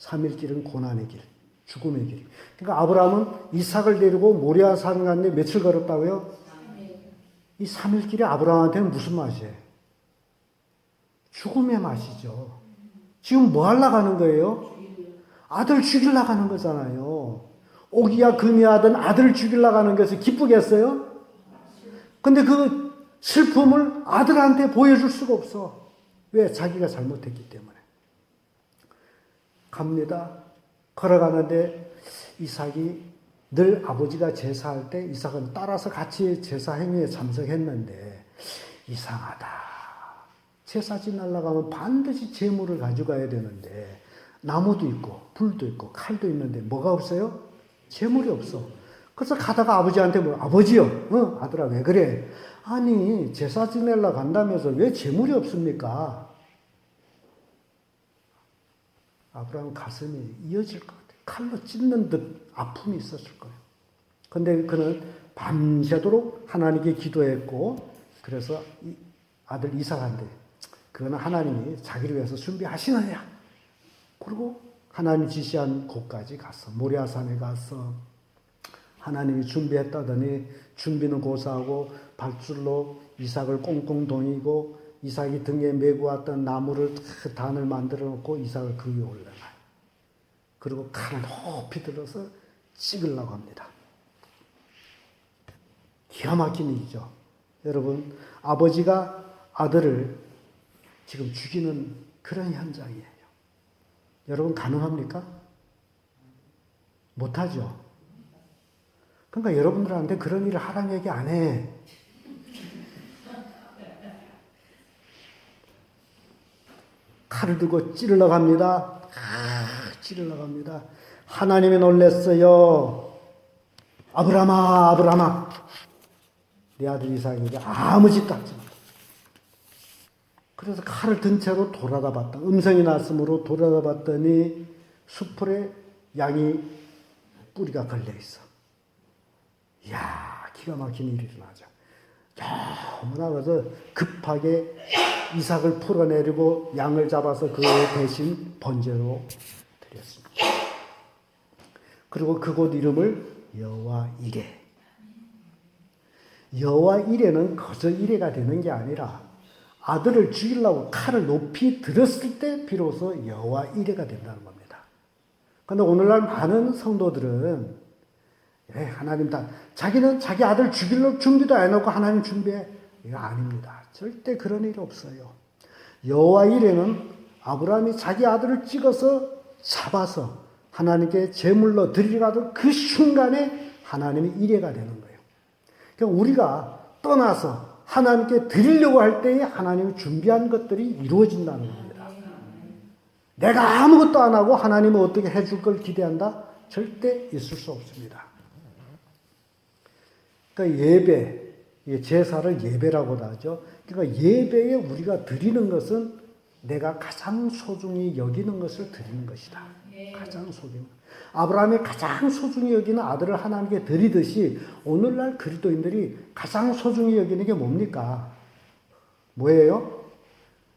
3일길은 고난의 길, 죽음의 길. 그러니까 아브라함은 이삭을 데리고 모리아산 갔는데 며칠 걸었다고요? 이 3일길이 아브라함한테는 무슨 맛이에요? 죽음의 맛이죠. 지금 뭐 하려고 하는 거예요? 아들 죽이려고 하는 거잖아요. 오기야 금이야 하던 아들을 죽이려고 하는 것을 기쁘겠어요? 근데 그 슬픔을 아들한테 보여줄 수가 없어. 왜? 자기가 잘못했기 때문에. 갑니다. 걸어가는데 이삭이 늘 아버지가 제사할 때 이삭은 따라서 같이 제사 행위에 참석했는데 이상하다. 제사 지내려고 하면 반드시 제물을 가져가야 되는데 나무도 있고 불도 있고 칼도 있는데 뭐가 없어요? 제물이 없어. 그래서 가다가 아버지한테 아버지요. 아들아 왜 그래? 아니 제사 지내려고 간다면서 왜 제물이 없습니까? 아브라함 가슴이 이어질 것 같아요. 칼로 찢는 듯 아픔이 있었을 거예요. 근데 그는 밤새도록 하나님께 기도했고 그래서 아들 이삭한테 그거는 하나님이 자기를 위해서 준비하시느냐. 그리고 하나님 지시한 곳까지 갔어. 모리아산에 가서 하나님이 준비했다더니 준비는 고사하고 밧줄로 이삭을 꽁꽁 동이고 이삭이 등에 메고 왔던 나무를 단을 만들어 놓고 이삭을 그 위에 올려놔요. 그리고 칼을 높이 들어서 찍으려고 합니다. 기가 막힌 일이죠. 여러분, 아버지가 아들을 지금 죽이는 그런 현장이에요. 여러분, 가능합니까? 못하죠. 그러니까 여러분들한테 그런 일을 하라는 얘기 안 해. 칼을 들고 찌르러 갑니다. 찌르러 갑니다. 하나님이 놀랬어요. 아브라함아, 아브라함아. 내 아들 이삭에게 아무 짓도 하지 마. 그래서 칼을 든 채로 돌아다 봤다. 음성이 났으므로 돌아다 봤더니 수풀에 양이 뿌리가 걸려 있어. 이야, 기가 막힌 일이 일어나죠. 너무나 그래서 급하게 이삭을 풀어내리고 양을 잡아서 그 대신 번제로 드렸습니다. 그리고 그곳 이름을 여호와 이레. 여호와 이레는 거저 이레가 되는 게 아니라 아들을 죽이려고 칼을 높이 들었을 때 비로소 여호와 이레가 된다는 겁니다. 그런데 오늘날 많은 성도들은 하나님 자기는 자기 아들 죽이려고 준비도 안 해놓고 하나님 준비해. 이거 아닙니다. 절대 그런 일이 없어요. 여호와 이레는 아브라함이 자기 아들을 찍어서 잡아서 하나님께 제물로 드리려고 그 순간에 하나님이 이레가 되는 거예요. 그러니까 우리가 떠나서 하나님께 드리려고 할 때에 하나님이 준비한 것들이 이루어진다는 겁니다. 내가 아무것도 안 하고 하나님은 어떻게 해줄 걸 기대한다? 절대 있을 수 없습니다. 그러니까 예배, 제사를 예배라고도 하죠. 그러니까 예배에 우리가 드리는 것은 내가 가장 소중히 여기는 것을 드리는 것이다. 가장 소중히. 아브라함이 가장 소중히 여기는 아들을 하나님께 드리듯이 오늘날 그리스도인들이 가장 소중히 여기는 게 뭡니까? 뭐예요?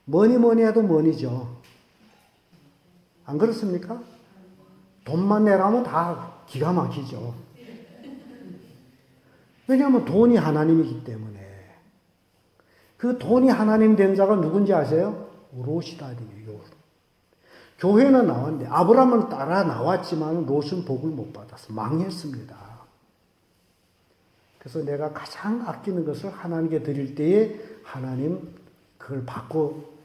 뭐니 해도 뭐니죠. 안 그렇습니까? 돈만 내라면 다 기가 막히죠. 왜냐하면 돈이 하나님이기 때문에. 그 돈이 하나님 된 자가 누군지 아세요? 롯이다. 교회는 나왔는데 아브라함은 따라 나왔지만 롯은 복을 못 받았어. 망했습니다. 그래서 내가 가장 아끼는 것을 하나님께 드릴 때에 하나님 그걸 받고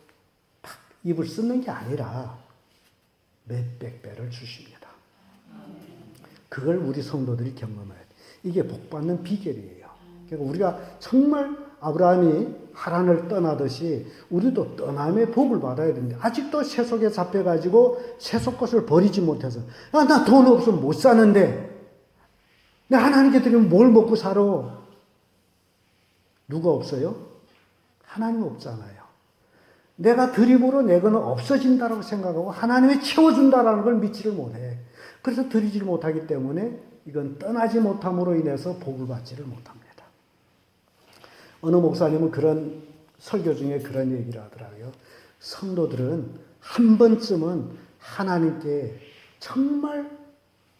입을 쓰는 게 아니라 몇백 배를 주십니다. 그걸 우리 성도들이 경험해야 돼. 이게 복받는 비결이에요. 그러니까 우리가 정말 아브라함이 하란을 떠나듯이 우리도 떠남의 복을 받아야 되는데 아직도 세속에 잡혀가지고 세속 것을 버리지 못해서 나 돈 없으면 못 사는데 내가 하나님께 드리면 뭘 먹고 살아? 누가 없어요? 하나님 없잖아요. 내가 드림으로 내 거는 없어진다고 생각하고 하나님이 채워준다라는 걸 믿지를 못해. 그래서 드리지를 못하기 때문에 이건 떠나지 못함으로 인해서 복을 받지를 못합니다. 어느 목사님은 그런 설교 중에 그런 얘기를 하더라고요. 성도들은 한 번쯤은 하나님께 정말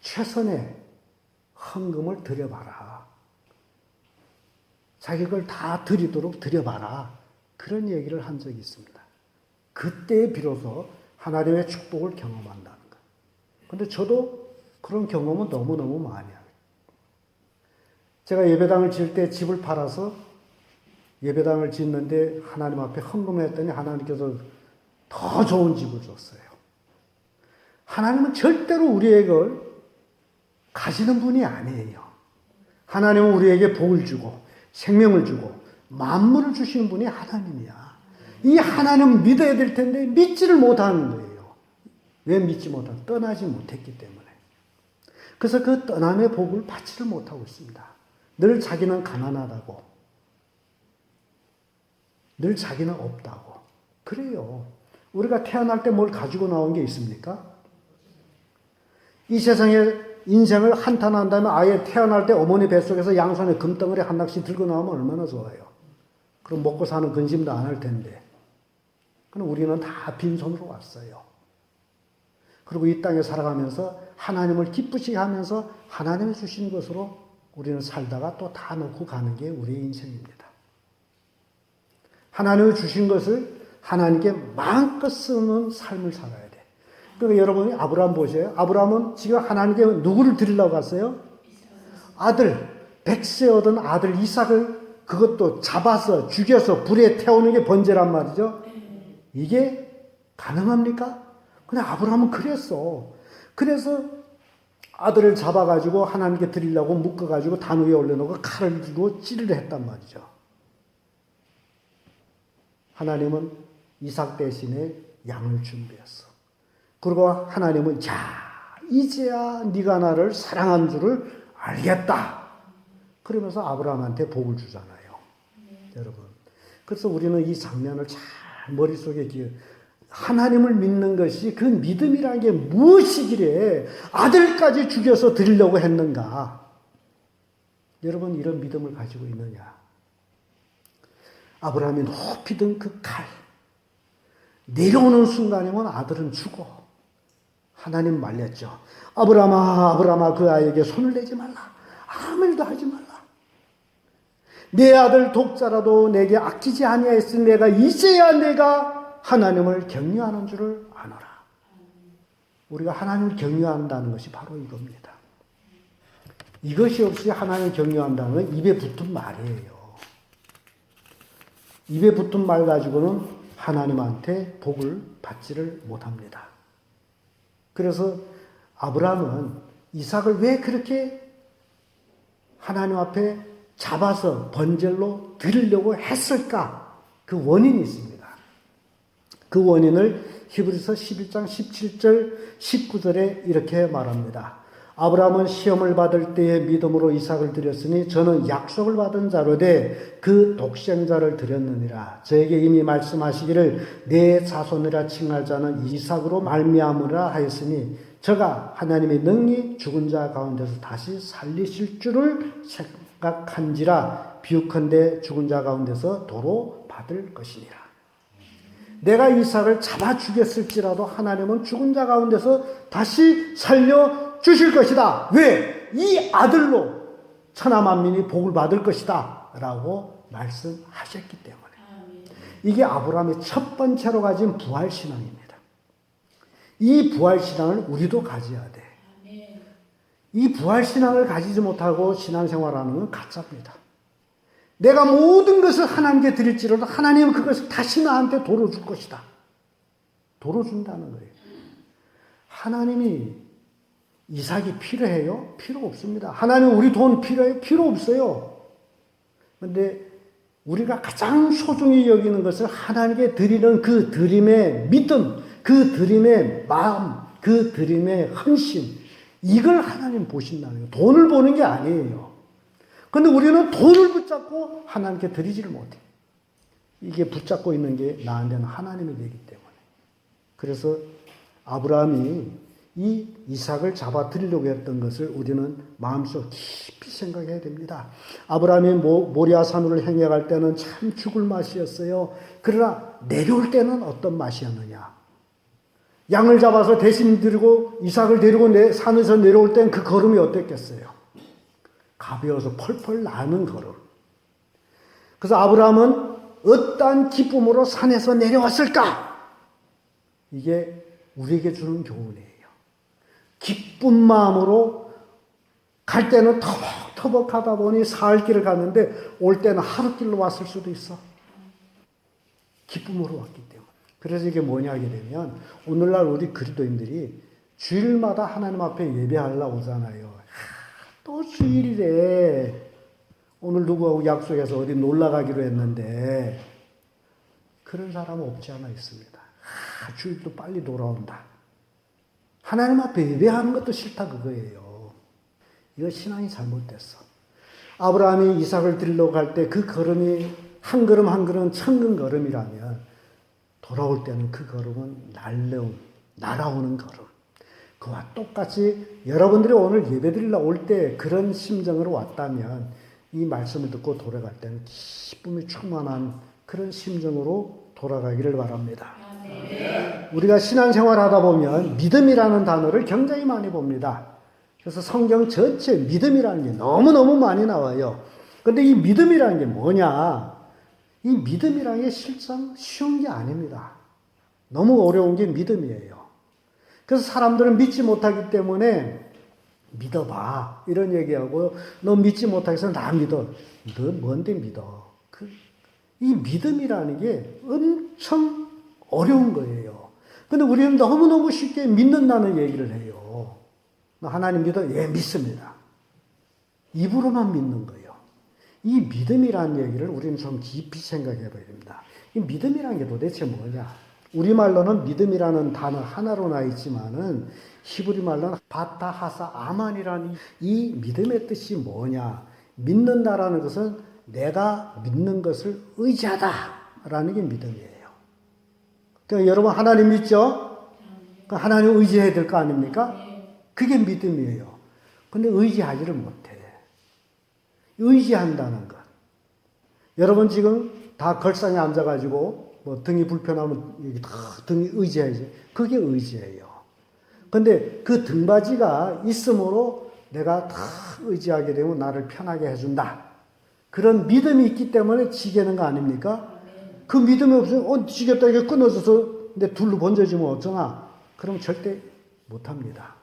최선의 헌금을 드려봐라. 자기 걸 다 드리도록 드려봐라. 그런 얘기를 한 적이 있습니다. 그때에 비로소 하나님의 축복을 경험한다는 거예요. 그런데 저도 그런 경험은 너무너무 많이 합니다. 제가 예배당을 지을 때 집을 팔아서 예배당을 짓는데 하나님 앞에 헌금했더니 하나님께서 더 좋은 집을 줬어요. 하나님은 절대로 우리의 걸 가시는 분이 아니에요. 하나님은 우리에게 복을 주고 생명을 주고 만물을 주시는 분이 하나님이야. 이 하나님은 믿어야 될 텐데 믿지를 못하는 거예요. 왜 믿지 못하는? 떠나지 못했기 때문에. 그래서 그 떠남의 복을 받지를 못하고 있습니다. 늘 자기는 가난하다고. 늘 자기는 없다고. 그래요. 우리가 태어날 때 뭘 가지고 나온 게 있습니까? 이 세상에 인생을 한탄한 다음에 아예 태어날 때 어머니 뱃속에서 양손에 금덩어리 한 낚씩 들고 나오면 얼마나 좋아요. 그럼 먹고 사는 근심도 안 할 텐데. 그럼 우리는 다 빈손으로 왔어요. 그리고 이 땅에 살아가면서 하나님을 기쁘시게 하면서 하나님이 주신 것으로 우리는 살다가 또 다 놓고 가는 게 우리의 인생입니다. 하나님이 주신 것을 하나님께 마음껏 쓰는 삶을 살아야 돼. 그러니까 여러분이 아브라함 보세요. 아브라함은 지금 하나님께 누구를 드리려고 갔어요? 아들. 100세 얻은 아들 이삭을 그것도 잡아서 죽여서 불에 태우는 게 번제란 말이죠. 이게 가능합니까? 근데 아브라함은 그랬어. 그래서 아들을 잡아가지고 하나님께 드리려고 묶어가지고 단 위에 올려놓고 칼을 들고 찌르려 했단 말이죠. 하나님은 이삭 대신에 양을 준비했어. 그리고 하나님은 이제야 네가 나를 사랑한 줄을 알겠다. 그러면서 아브라함한테 복을 주잖아요. 여러분. 그래서 우리는 이 장면을 잘 머릿속에 하나님을 믿는 것이 그 믿음이라는 게 무엇이기래 아들까지 죽여서 드리려고 했는가? 여러분 이런 믿음을 가지고 있느냐? 아브라함이 높이 든 그 칼 내려오는 순간이면 아들은 죽어. 하나님 말렸죠. 아브라함아 그 아이에게 손을 내지 말라. 아무 일도 하지 말라. 내 아들 독자라도 내게 아끼지 아니하였으니 내가 이제야 내가 하나님을 경외하는 줄을 아노라. 우리가 하나님을 경외한다는 것이 바로 이겁니다. 이것이 없이 하나님을 경외한다는 건 입에 붙은 말이에요. 입에 붙은 말 가지고는 하나님한테 복을 받지를 못합니다. 그래서 아브라함은 이삭을 왜 그렇게 하나님 앞에 잡아서 번제로 드리려고 했을까? 그 원인이 있습니다. 그 원인을 히브리서 11장 17절 19절에 이렇게 말합니다. 아브라함은 시험을 받을 때에 믿음으로 이삭을 드렸으니 저는 약속을 받은 자로 돼 그 독생자를 드렸느니라. 저에게 이미 말씀하시기를 내 자손이라 칭할 자는 이삭으로 말미암으라 하였으니 저가 하나님의 능히 죽은 자 가운데서 다시 살리실 줄을 생각한지라. 비유컨대 죽은 자 가운데서 도로 받을 것이니라. 내가 이삭을 잡아 죽였을지라도 하나님은 죽은 자 가운데서 다시 살려 주실 것이다. 왜? 이 아들로 천하 만민이 복을 받을 것이다 라고 말씀하셨기 때문에. 이게 아브라함의 첫 번째로 가진 부활신앙입니다. 이 부활신앙을 우리도 가져야 돼. 이 부활신앙을 가지지 못하고 신앙생활하는 건 가짜입니다. 내가 모든 것을 하나님께 드릴지라도 하나님은 그것을 다시 나한테 도로 줄 것이다. 도로 준다는 거예요. 하나님이 이삭이 필요해요? 필요 없습니다. 하나님 우리 돈 필요해요? 필요 없어요. 그런데 우리가 가장 소중히 여기는 것을 하나님께 드리는 그 드림의 믿음, 그 드림의 마음, 그 드림의 헌신, 이걸 하나님 보신다는 거예요. 돈을 보는 게 아니에요. 그런데 우리는 돈을 붙잡고 하나님께 드리지를 못해요. 이게 붙잡고 있는 게 나한테는 하나님이 되기 때문에. 그래서 아브라함이 이 이삭을 잡아 드리려고 했던 것을 우리는 마음속 깊이 생각해야 됩니다. 아브라함이 모리아 산으로 행해갈 때는 참 죽을 맛이었어요. 그러나 내려올 때는 어떤 맛이었느냐? 양을 잡아서 대신 들고 이삭을 데리고 산에서 내려올 때는 그 걸음이 어땠겠어요? 가벼워서 펄펄 나는 걸음. 그래서 아브라함은 어떠한 기쁨으로 산에서 내려왔을까? 이게 우리에게 주는 교훈이에요. 기쁜 마음으로 갈 때는 터벅터벅하다 보니 사흘 길을 갔는데 올 때는 하루 길로 왔을 수도 있어. 기쁨으로 왔기 때문에. 그래서 이게 뭐냐 하게 되면 오늘날 우리 그리스도인들이 주일마다 하나님 앞에 예배하려고 오잖아요. 또 주일이래. 오늘 누구하고 약속해서 어디 놀러 가기로 했는데 그런 사람은 없지 않아 있습니다. 주일도 빨리 돌아온다. 하나님 앞에 예배하는 것도 싫다 그거예요. 이거 신앙이 잘못됐어. 아브라함이 이삭을 드리려고 갈 때 그 걸음이 한 걸음 한 걸음 천근 걸음이라면 돌아올 때는 그 걸음은 날아오는 걸음. 그와 똑같이 여러분들이 오늘 예배 드리러 올 때 그런 심정으로 왔다면 이 말씀을 듣고 돌아갈 때는 기쁨이 충만한 그런 심정으로 돌아가기를 바랍니다. 우리가 신앙생활 하다 보면 믿음이라는 단어를 굉장히 많이 봅니다. 그래서 성경 전체 믿음이라는 게 너무너무 많이 나와요. 그런데 이 믿음이라는 게 뭐냐? 이 믿음이라는 게 실상 쉬운 게 아닙니다. 너무 어려운 게 믿음이에요. 그래서 사람들은 믿지 못하기 때문에 믿어봐. 이런 얘기하고 너 믿지 못하겠어. 나 믿어. 너 뭔데 믿어. 이 믿음이라는 게 엄청 어려운 거예요. 근데 우리는 너무너무 쉽게 믿는다는 얘기를 해요. 하나님 믿어? 예, 믿습니다. 입으로만 믿는 거예요. 이 믿음이라는 얘기를 우리는 좀 깊이 생각해 봐야 됩니다. 이 믿음이라는 게 도대체 뭐냐? 우리말로는 믿음이라는 단어 하나로 나 있지만은 히브리 말로는 바타 하사 아만이라는 이 믿음의 뜻이 뭐냐? 믿는다라는 것은 내가 믿는 것을 의지하다라는 게 믿음이에요. 그러니까 여러분 하나님 믿죠? 그러니까 하나님 의지해야 될 거 아닙니까? 그게 믿음이에요. 근데 의지하지를 못해. 의지한다는 것. 여러분 지금 다 걸상에 앉아가지고 뭐 등이 불편하면 등이 의지해야지. 그게 의지예요. 근데 그 등받이가 있으므로 내가 다 의지하게 되면 나를 편하게 해준다. 그런 믿음이 있기 때문에 지게는 거 아닙니까? 그 믿음이 없으면 지겠다 이게 끊어져서 내 둘로 번져지면 어쩌나? 그럼 절대 못합니다.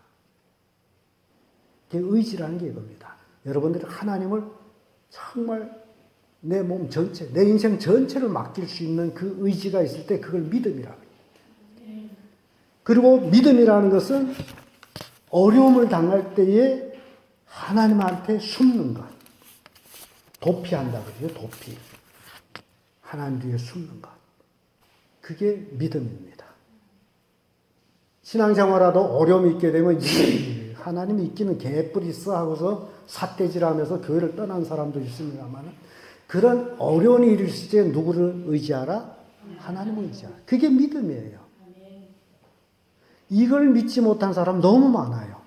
그게 의지라는 게 이겁니다. 여러분들이 하나님을 정말 내 몸 전체, 내 인생 전체를 맡길 수 있는 그 의지가 있을 때 그걸 믿음이라고 해요. 그리고 믿음이라는 것은 어려움을 당할 때에 하나님한테 숨는 것. 도피한다 그래요. 도피. 하나님 뒤에 숨는 것. 그게 믿음입니다. 신앙생활하도 어려움이 있게 되면 하나님이 있기는 개뿔 있어 하고서 삿대질하면서 교회를 떠난 사람도 있습니다만 그런 어려운 일이 있을 때 누구를 의지하라? 하나님을 의지하라. 그게 믿음이에요. 이걸 믿지 못한 사람 너무 많아요.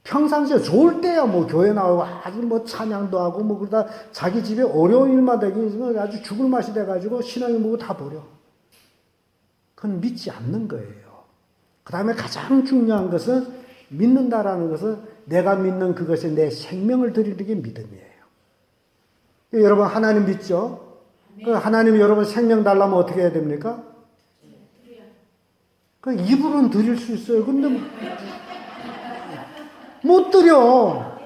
평상시에 좋을 때야 뭐 교회 나오고 아주 뭐 찬양도 하고 뭐 그러다 자기 집에 어려운 일만 되기 아주 죽을 맛이 돼가지고 신앙이 뭐고 다 버려. 그건 믿지 않는 거예요. 그 다음에 가장 중요한 것은 믿는다라는 것은 내가 믿는 그것에 내 생명을 드리는 게 믿음이에요. 여러분 하나님 믿죠? 하나님이 여러분 생명 달라면 어떻게 해야 됩니까? 입으로는 드릴 수 있어요. 근데 못 드려.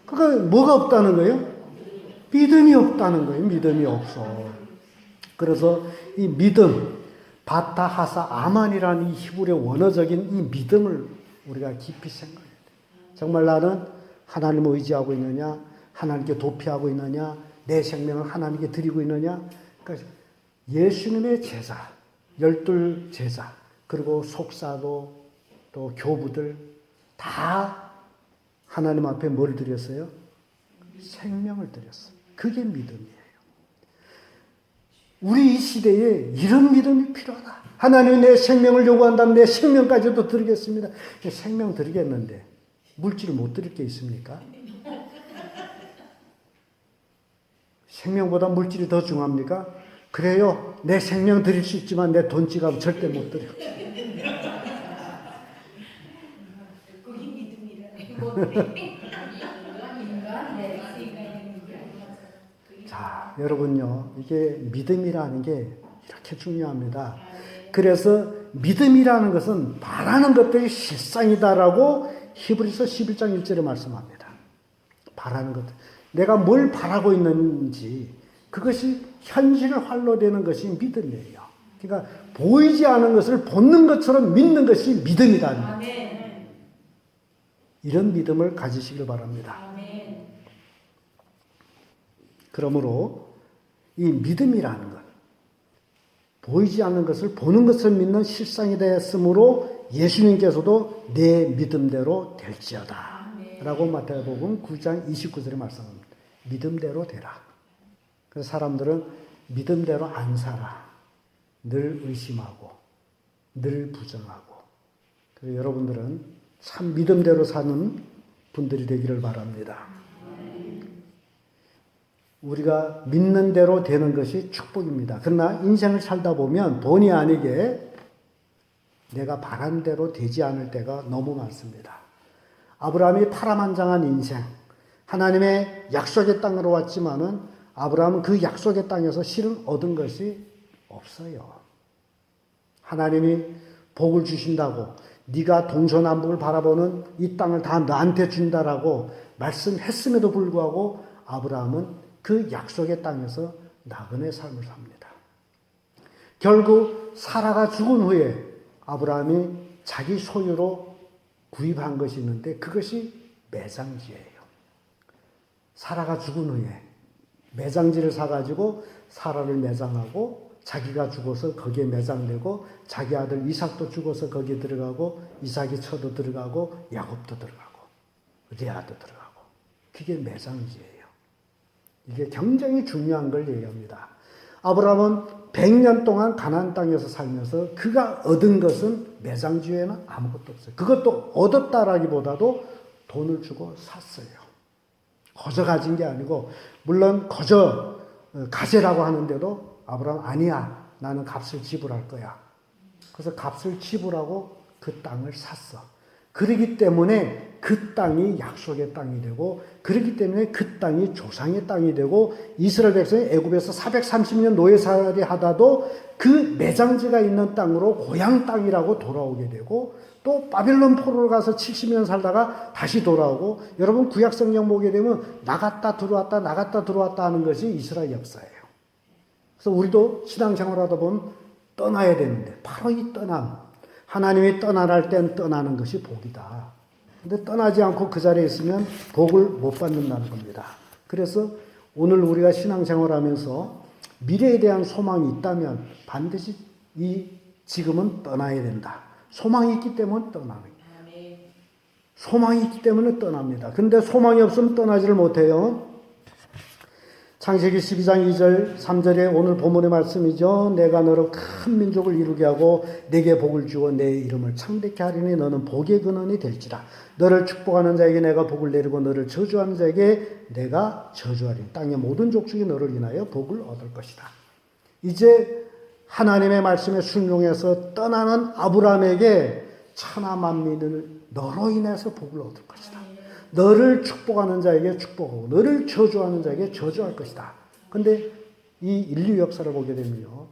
그러니까 뭐가 없다는 거예요? 믿음이 없다는 거예요. 믿음이 없어. 그래서 이 믿음, 바타 하사 아만이라는 이 히브리의 원어적인 이 믿음을 우리가 깊이 생각해야 돼요. 정말 나는 하나님을 의지하고 있느냐? 하나님께 도피하고 있느냐? 내 생명을 하나님께 드리고 있느냐? 그러니까 예수님의 제자, 12 제자, 그리고 속사도 또 교부들 다 하나님 앞에 뭘 드렸어요? 생명을 드렸어요. 그게 믿음이에요. 우리 이 시대에 이런 믿음이 필요하다. 하나님이 내 생명을 요구한다면 내 생명까지도 드리겠습니다. 생명 드리겠는데 물질을 못 드릴 게 있습니까? 생명보다 물질이 더 중요합니까? 그래요. 내 생명 드릴 수 있지만 내 돈 지갑 절대 못 드려. 자, 여러분요. 이게 믿음이라는 게 이렇게 중요합니다. 그래서 믿음이라는 것은 바라는 것들이 실상이다라고 히브리서 11장 1절에 말씀합니다. 바라는 것. 내가 뭘 바라고 있는지 그것이 현실을 활로되는 것이 믿음이에요. 그러니까 보이지 않은 것을 보는 것처럼 믿는 것이 믿음이다. 이런 믿음을 가지시길 바랍니다. 그러므로 이 믿음이라는 것, 보이지 않는 것을 보는 것을 믿는 실상이 되었으므로 예수님께서도 내 믿음대로 될지어다 라고 마태복음 9장 29절에 말씀합니다. 믿음대로 되라. 그래서 사람들은 믿음대로 안 살아. 늘 의심하고 늘 부정하고. 그래서 여러분들은 참 믿음대로 사는 분들이 되기를 바랍니다. 우리가 믿는 대로 되는 것이 축복입니다. 그러나 인생을 살다 보면 본의 아니게 내가 바란 대로 되지 않을 때가 너무 많습니다. 아브라함이 파란만장한 인생, 하나님의 약속의 땅으로 왔지만은 아브라함은 그 약속의 땅에서 실은 얻은 것이 없어요. 하나님이 복을 주신다고 네가 동서남북을 바라보는 이 땅을 다 너한테 준다라고 말씀했음에도 불구하고 아브라함은 그 약속의 땅에서 나그네 삶을 삽니다. 결국 사라가 죽은 후에 아브라함이 자기 소유로 구입한 것이 있는데 그것이 매장지예요. 사라가 죽은 후에 매장지를 사가지고 사라를 매장하고 자기가 죽어서 거기에 매장되고 자기 아들 이삭도 죽어서 거기에 들어가고 이삭이 쳐도 들어가고 야곱도 들어가고 레아도 들어가고 그게 매장지예요. 이게 굉장히 중요한 걸 얘기합니다. 아브라함은 100년 동안 가나안 땅에서 살면서 그가 얻은 것은 매장지에는 아무것도 없어요. 그것도 얻었다라기보다도 돈을 주고 샀어요. 거저 가진 게 아니고 물론 거저 가재라고 하는데도 아브라함 아니야. 나는 값을 지불할 거야. 그래서 값을 지불하고 그 땅을 샀어. 그러기 때문에 그 땅이 약속의 땅이 되고 그렇기 때문에 그 땅이 조상의 땅이 되고 이스라엘 백성이 애굽에서 430년 노예살이 하다도 그 매장지가 있는 땅으로 고향 땅이라고 돌아오게 되고 또 바빌론 포로로 가서 70년 살다가 다시 돌아오고 여러분 구약 성경 보게 되면 나갔다 들어왔다 하는 것이 이스라엘 역사예요. 그래서 우리도 신앙생활하다 보면 떠나야 되는데 바로 이 떠남 하나님이 떠나랄 땐 떠나는 것이 복이다. 근데 떠나지 않고 그 자리에 있으면 복을 못 받는다는 겁니다. 그래서 오늘 우리가 신앙생활하면서 미래에 대한 소망이 있다면 반드시 지금은 떠나야 된다. 소망이 있기 때문에 떠나는 거예요. 소망이 있기 때문에 떠납니다. 근데 소망이 없으면 떠나지를 못해요. 창세기 12장 2절 3절에 오늘 본문의 말씀이죠. 내가 너로 큰 민족을 이루게 하고 내게 복을 주어 내 이름을 창대케 하리니 너는 복의 근원이 될지라. 너를 축복하는 자에게 내가 복을 내리고 너를 저주하는 자에게 내가 저주하리니 땅의 모든 족속이 너를 인하여 복을 얻을 것이다. 이제 하나님의 말씀에 순종해서 떠나는 아브라함에게 천하 만민을 너로 인해서 복을 얻을 것이다. 너를 축복하는 자에게 축복하고 너를 저주하는 자에게 저주할 것이다. 근데 이 인류 역사를 보게 되면요.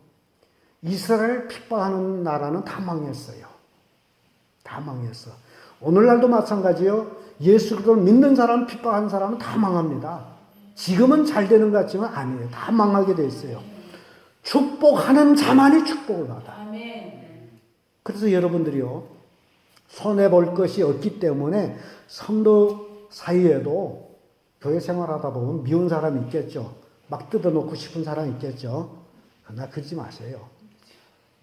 이스라엘 핍박하는 나라는 다 망했어요. 다 망했어. 오늘날도 마찬가지요. 예수 그리스도를 믿는 사람, 핍박하는 사람은 다 망합니다. 지금은 잘 되는 것 같지만 아니에요. 다 망하게 돼 있어요. 축복하는 자만이 축복을 받아. 그래서 여러분들이요. 손해볼 것이 없기 때문에 성도 사이에도 교회 생활하다 보면 미운 사람이 있겠죠. 막 뜯어놓고 싶은 사람이 있겠죠. 그러나 그러지 마세요.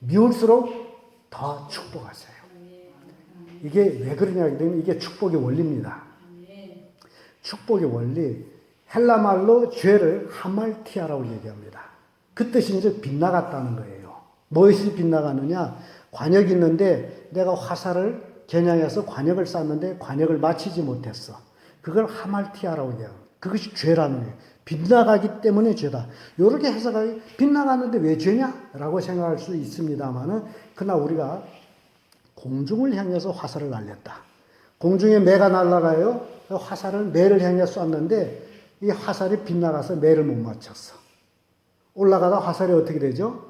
미울수록 더 축복하세요. 이게 왜 그러냐 하면 이게 축복의 원리입니다. 축복의 원리. 헬라 말로 죄를 하말티아라고 얘기합니다. 그 뜻이 이제 빗나갔다는 거예요. 무엇이 빗나가느냐? 관역이 있는데 내가 화살을 겨냥해서 관역을 쐈는데 관역을 마치지 못했어. 그걸 하말티아라고 얘기해요. 그것이 죄라는 거예요. 빗나가기 때문에 죄다. 이렇게 해석하기 빗나갔는데 왜 죄냐? 라고 생각할 수 있습니다만은 그러나 우리가 공중을 향해서 화살을 날렸다. 공중에 매가 날아가요. 화살을 매를 향해 쐈는데 이 화살이 빗나가서 매를 못 맞췄어. 올라가다 화살이 어떻게 되죠?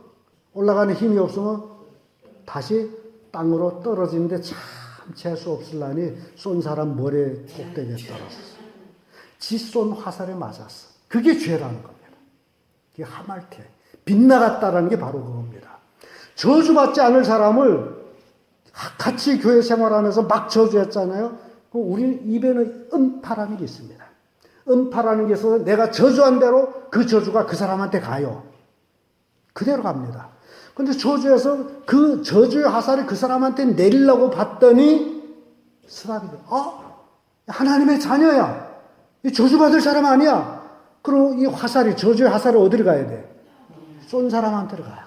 올라가는 힘이 없으면 다시 땅으로 떨어지는데 참 재수 없을라니 쏜 사람 머리에 꼭대기에 떨어졌어. 지 쏜 화살에 맞았어. 그게 죄라는 겁니다. 그게 하말티아. 빗나갔다라는 게 바로 그겁니다. 저주받지 않을 사람을 같이 교회 생활하면서 막 저주했잖아요. 우리는 입에는 음파라는 게 있습니다. 음파라는 게 있어서 내가 저주한 대로 그 저주가 그 사람한테 가요. 그대로 갑니다. 근데 저주에서 그 저주의 화살이 그 사람한테 내리려고 봤더니 스랍이 돼. 하나님의 자녀야. 이 저주받을 사람 아니야. 그럼 이 화살이, 저주의 화살이 어디로 가야 돼? 쏜 사람한테로 가요.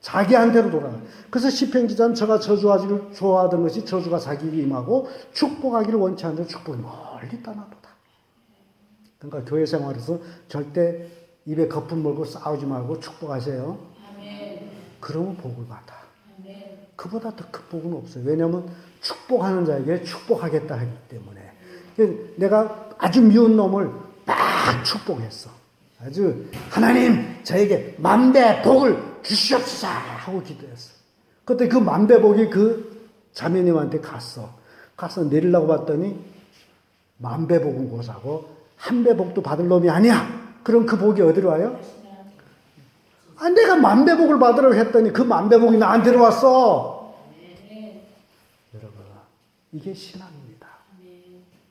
자기한테로 돌아가요. 그래서 시편 기자는 저가 저주하기를 좋아하던 것이 저주가 자기에게 임하고 축복하기를 원치 않는 축복이 멀리 떠나도다. 그러니까 교회 생활에서 절대 입에 거품 물고 싸우지 말고 축복하세요. 그러면 복을 받아. 그보다 더 큰 복은 없어요. 왜냐하면 축복하는 자에게 축복하겠다 하기 때문에. 내가 아주 미운 놈을 막 축복했어. 아주 하나님 저에게 만배 복을 주시옵소서 하고 기도했어. 그때 그 만배 복이 그 자매님한테 가서 내리려고 봤더니 만배복은 고사고 한배복도 받을 놈이 아니야. 그럼 그 복이 어디로 와요? 아, 내가 만배복을 받으라고 했더니 그 만배복이 나한테로 왔어. 여러분, 이게 신앙입니다.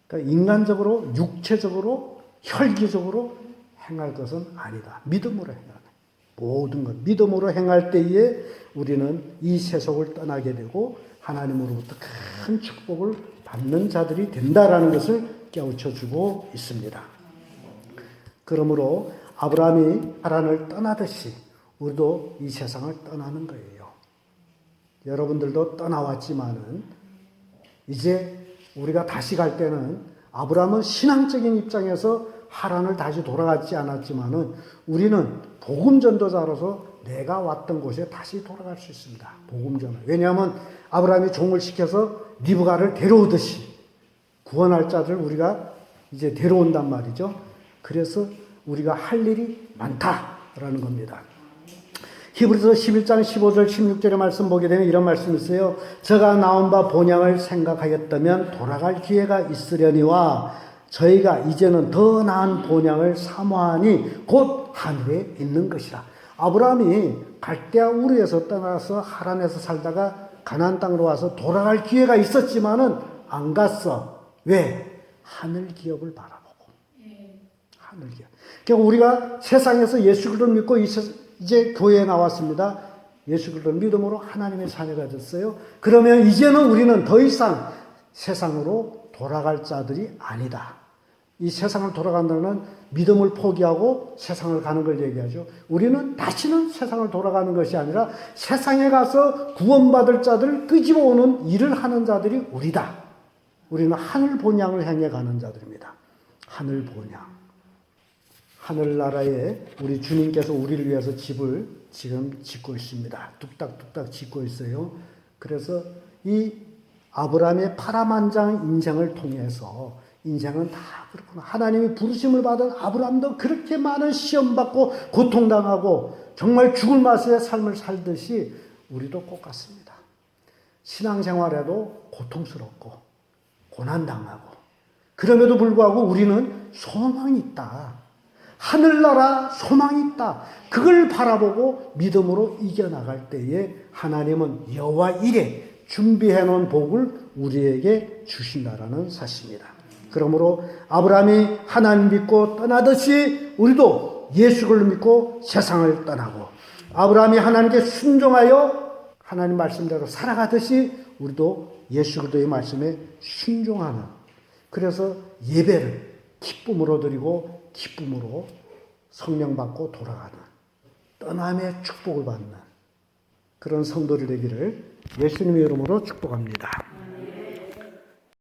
그러니까 인간적으로, 육체적으로, 혈기적으로 행할 것은 아니다. 믿음으로 행하는 모든 것. 믿음으로 행할 때에 우리는 이 세속을 떠나게 되고 하나님으로부터 큰 축복을 받는 자들이 된다라는 것을 깨우쳐주고 있습니다. 그러므로 아브라함이 하란을 떠나듯이 우리도 이 세상을 떠나는 거예요. 여러분들도 떠나왔지만은 이제 우리가 다시 갈 때는 아브라함은 신앙적인 입장에서 하란을 다시 돌아가지 않았지만은 우리는 복음 전도자로서 내가 왔던 곳에 다시 돌아갈 수 있습니다. 복음 전도. 왜냐하면 아브라함이 종을 시켜서 리브가를 데려오듯이 구원할 자들을 우리가 이제 데려온단 말이죠. 그래서 우리가 할 일이 많다라는 겁니다. 히브리서 11장 15절 16절의 말씀 보게 되면 이런 말씀이 있어요. 저가 나온 바 본향을 생각하였다면 돌아갈 기회가 있으려니와 저희가 이제는 더 나은 본향을 사모하니 곧 하늘에 있는 것이라. 아브라함이 갈대아 우르에서 떠나서 하란에서 살다가 가나안 땅으로 와서 돌아갈 기회가 있었지만은 안 갔어. 왜? 하늘 기업을 바라보고. 하늘 기업. 그러니까 우리가 세상에서 예수 그리스도를 믿고 이제 교회에 나왔습니다. 예수 그리스도를 믿음으로 하나님의 자녀가 됐어요. 그러면 이제는 우리는 더 이상 세상으로 돌아갈 자들이 아니다. 이 세상을 돌아간다는 믿음을 포기하고 세상을 가는 걸 얘기하죠. 우리는 다시는 세상을 돌아가는 것이 아니라 세상에 가서 구원받을 자들을 끄집어 오는 일을 하는 자들이 우리다. 우리는 하늘 본향을 향해 가는 자들입니다. 하늘 본향. 하늘나라에 우리 주님께서 우리를 위해서 집을 지금 짓고 있습니다. 뚝딱뚝딱 짓고 있어요. 그래서 이 아브라함의 파란만장 인생을 통해서 인생은 다 그렇구나. 하나님이 부르심을 받은 아브라함도 그렇게 많은 시험받고 고통당하고 정말 죽을 맛의 삶을 살듯이 우리도 똑같습니다. 신앙생활에도 고통스럽고 고난당하고 그럼에도 불구하고 우리는 소망이 있다. 하늘나라 소망이 있다. 그걸 바라보고 믿음으로 이겨나갈 때에 하나님은 여호와 이레 준비해 놓은 복을 우리에게 주신다라는 사실입니다. 그러므로 아브라함이 하나님 믿고 떠나듯이 우리도 예수를 믿고 세상을 떠나고 아브라함이 하나님께 순종하여 하나님 말씀대로 살아가듯이 우리도 예수 그리스도의 말씀에 순종하는, 그래서 예배를 기쁨으로 드리고 기쁨으로 성령 받고 돌아가는, 떠남의 축복을 받는 그런 성도들 되기를 예수님의 이름으로 축복합니다.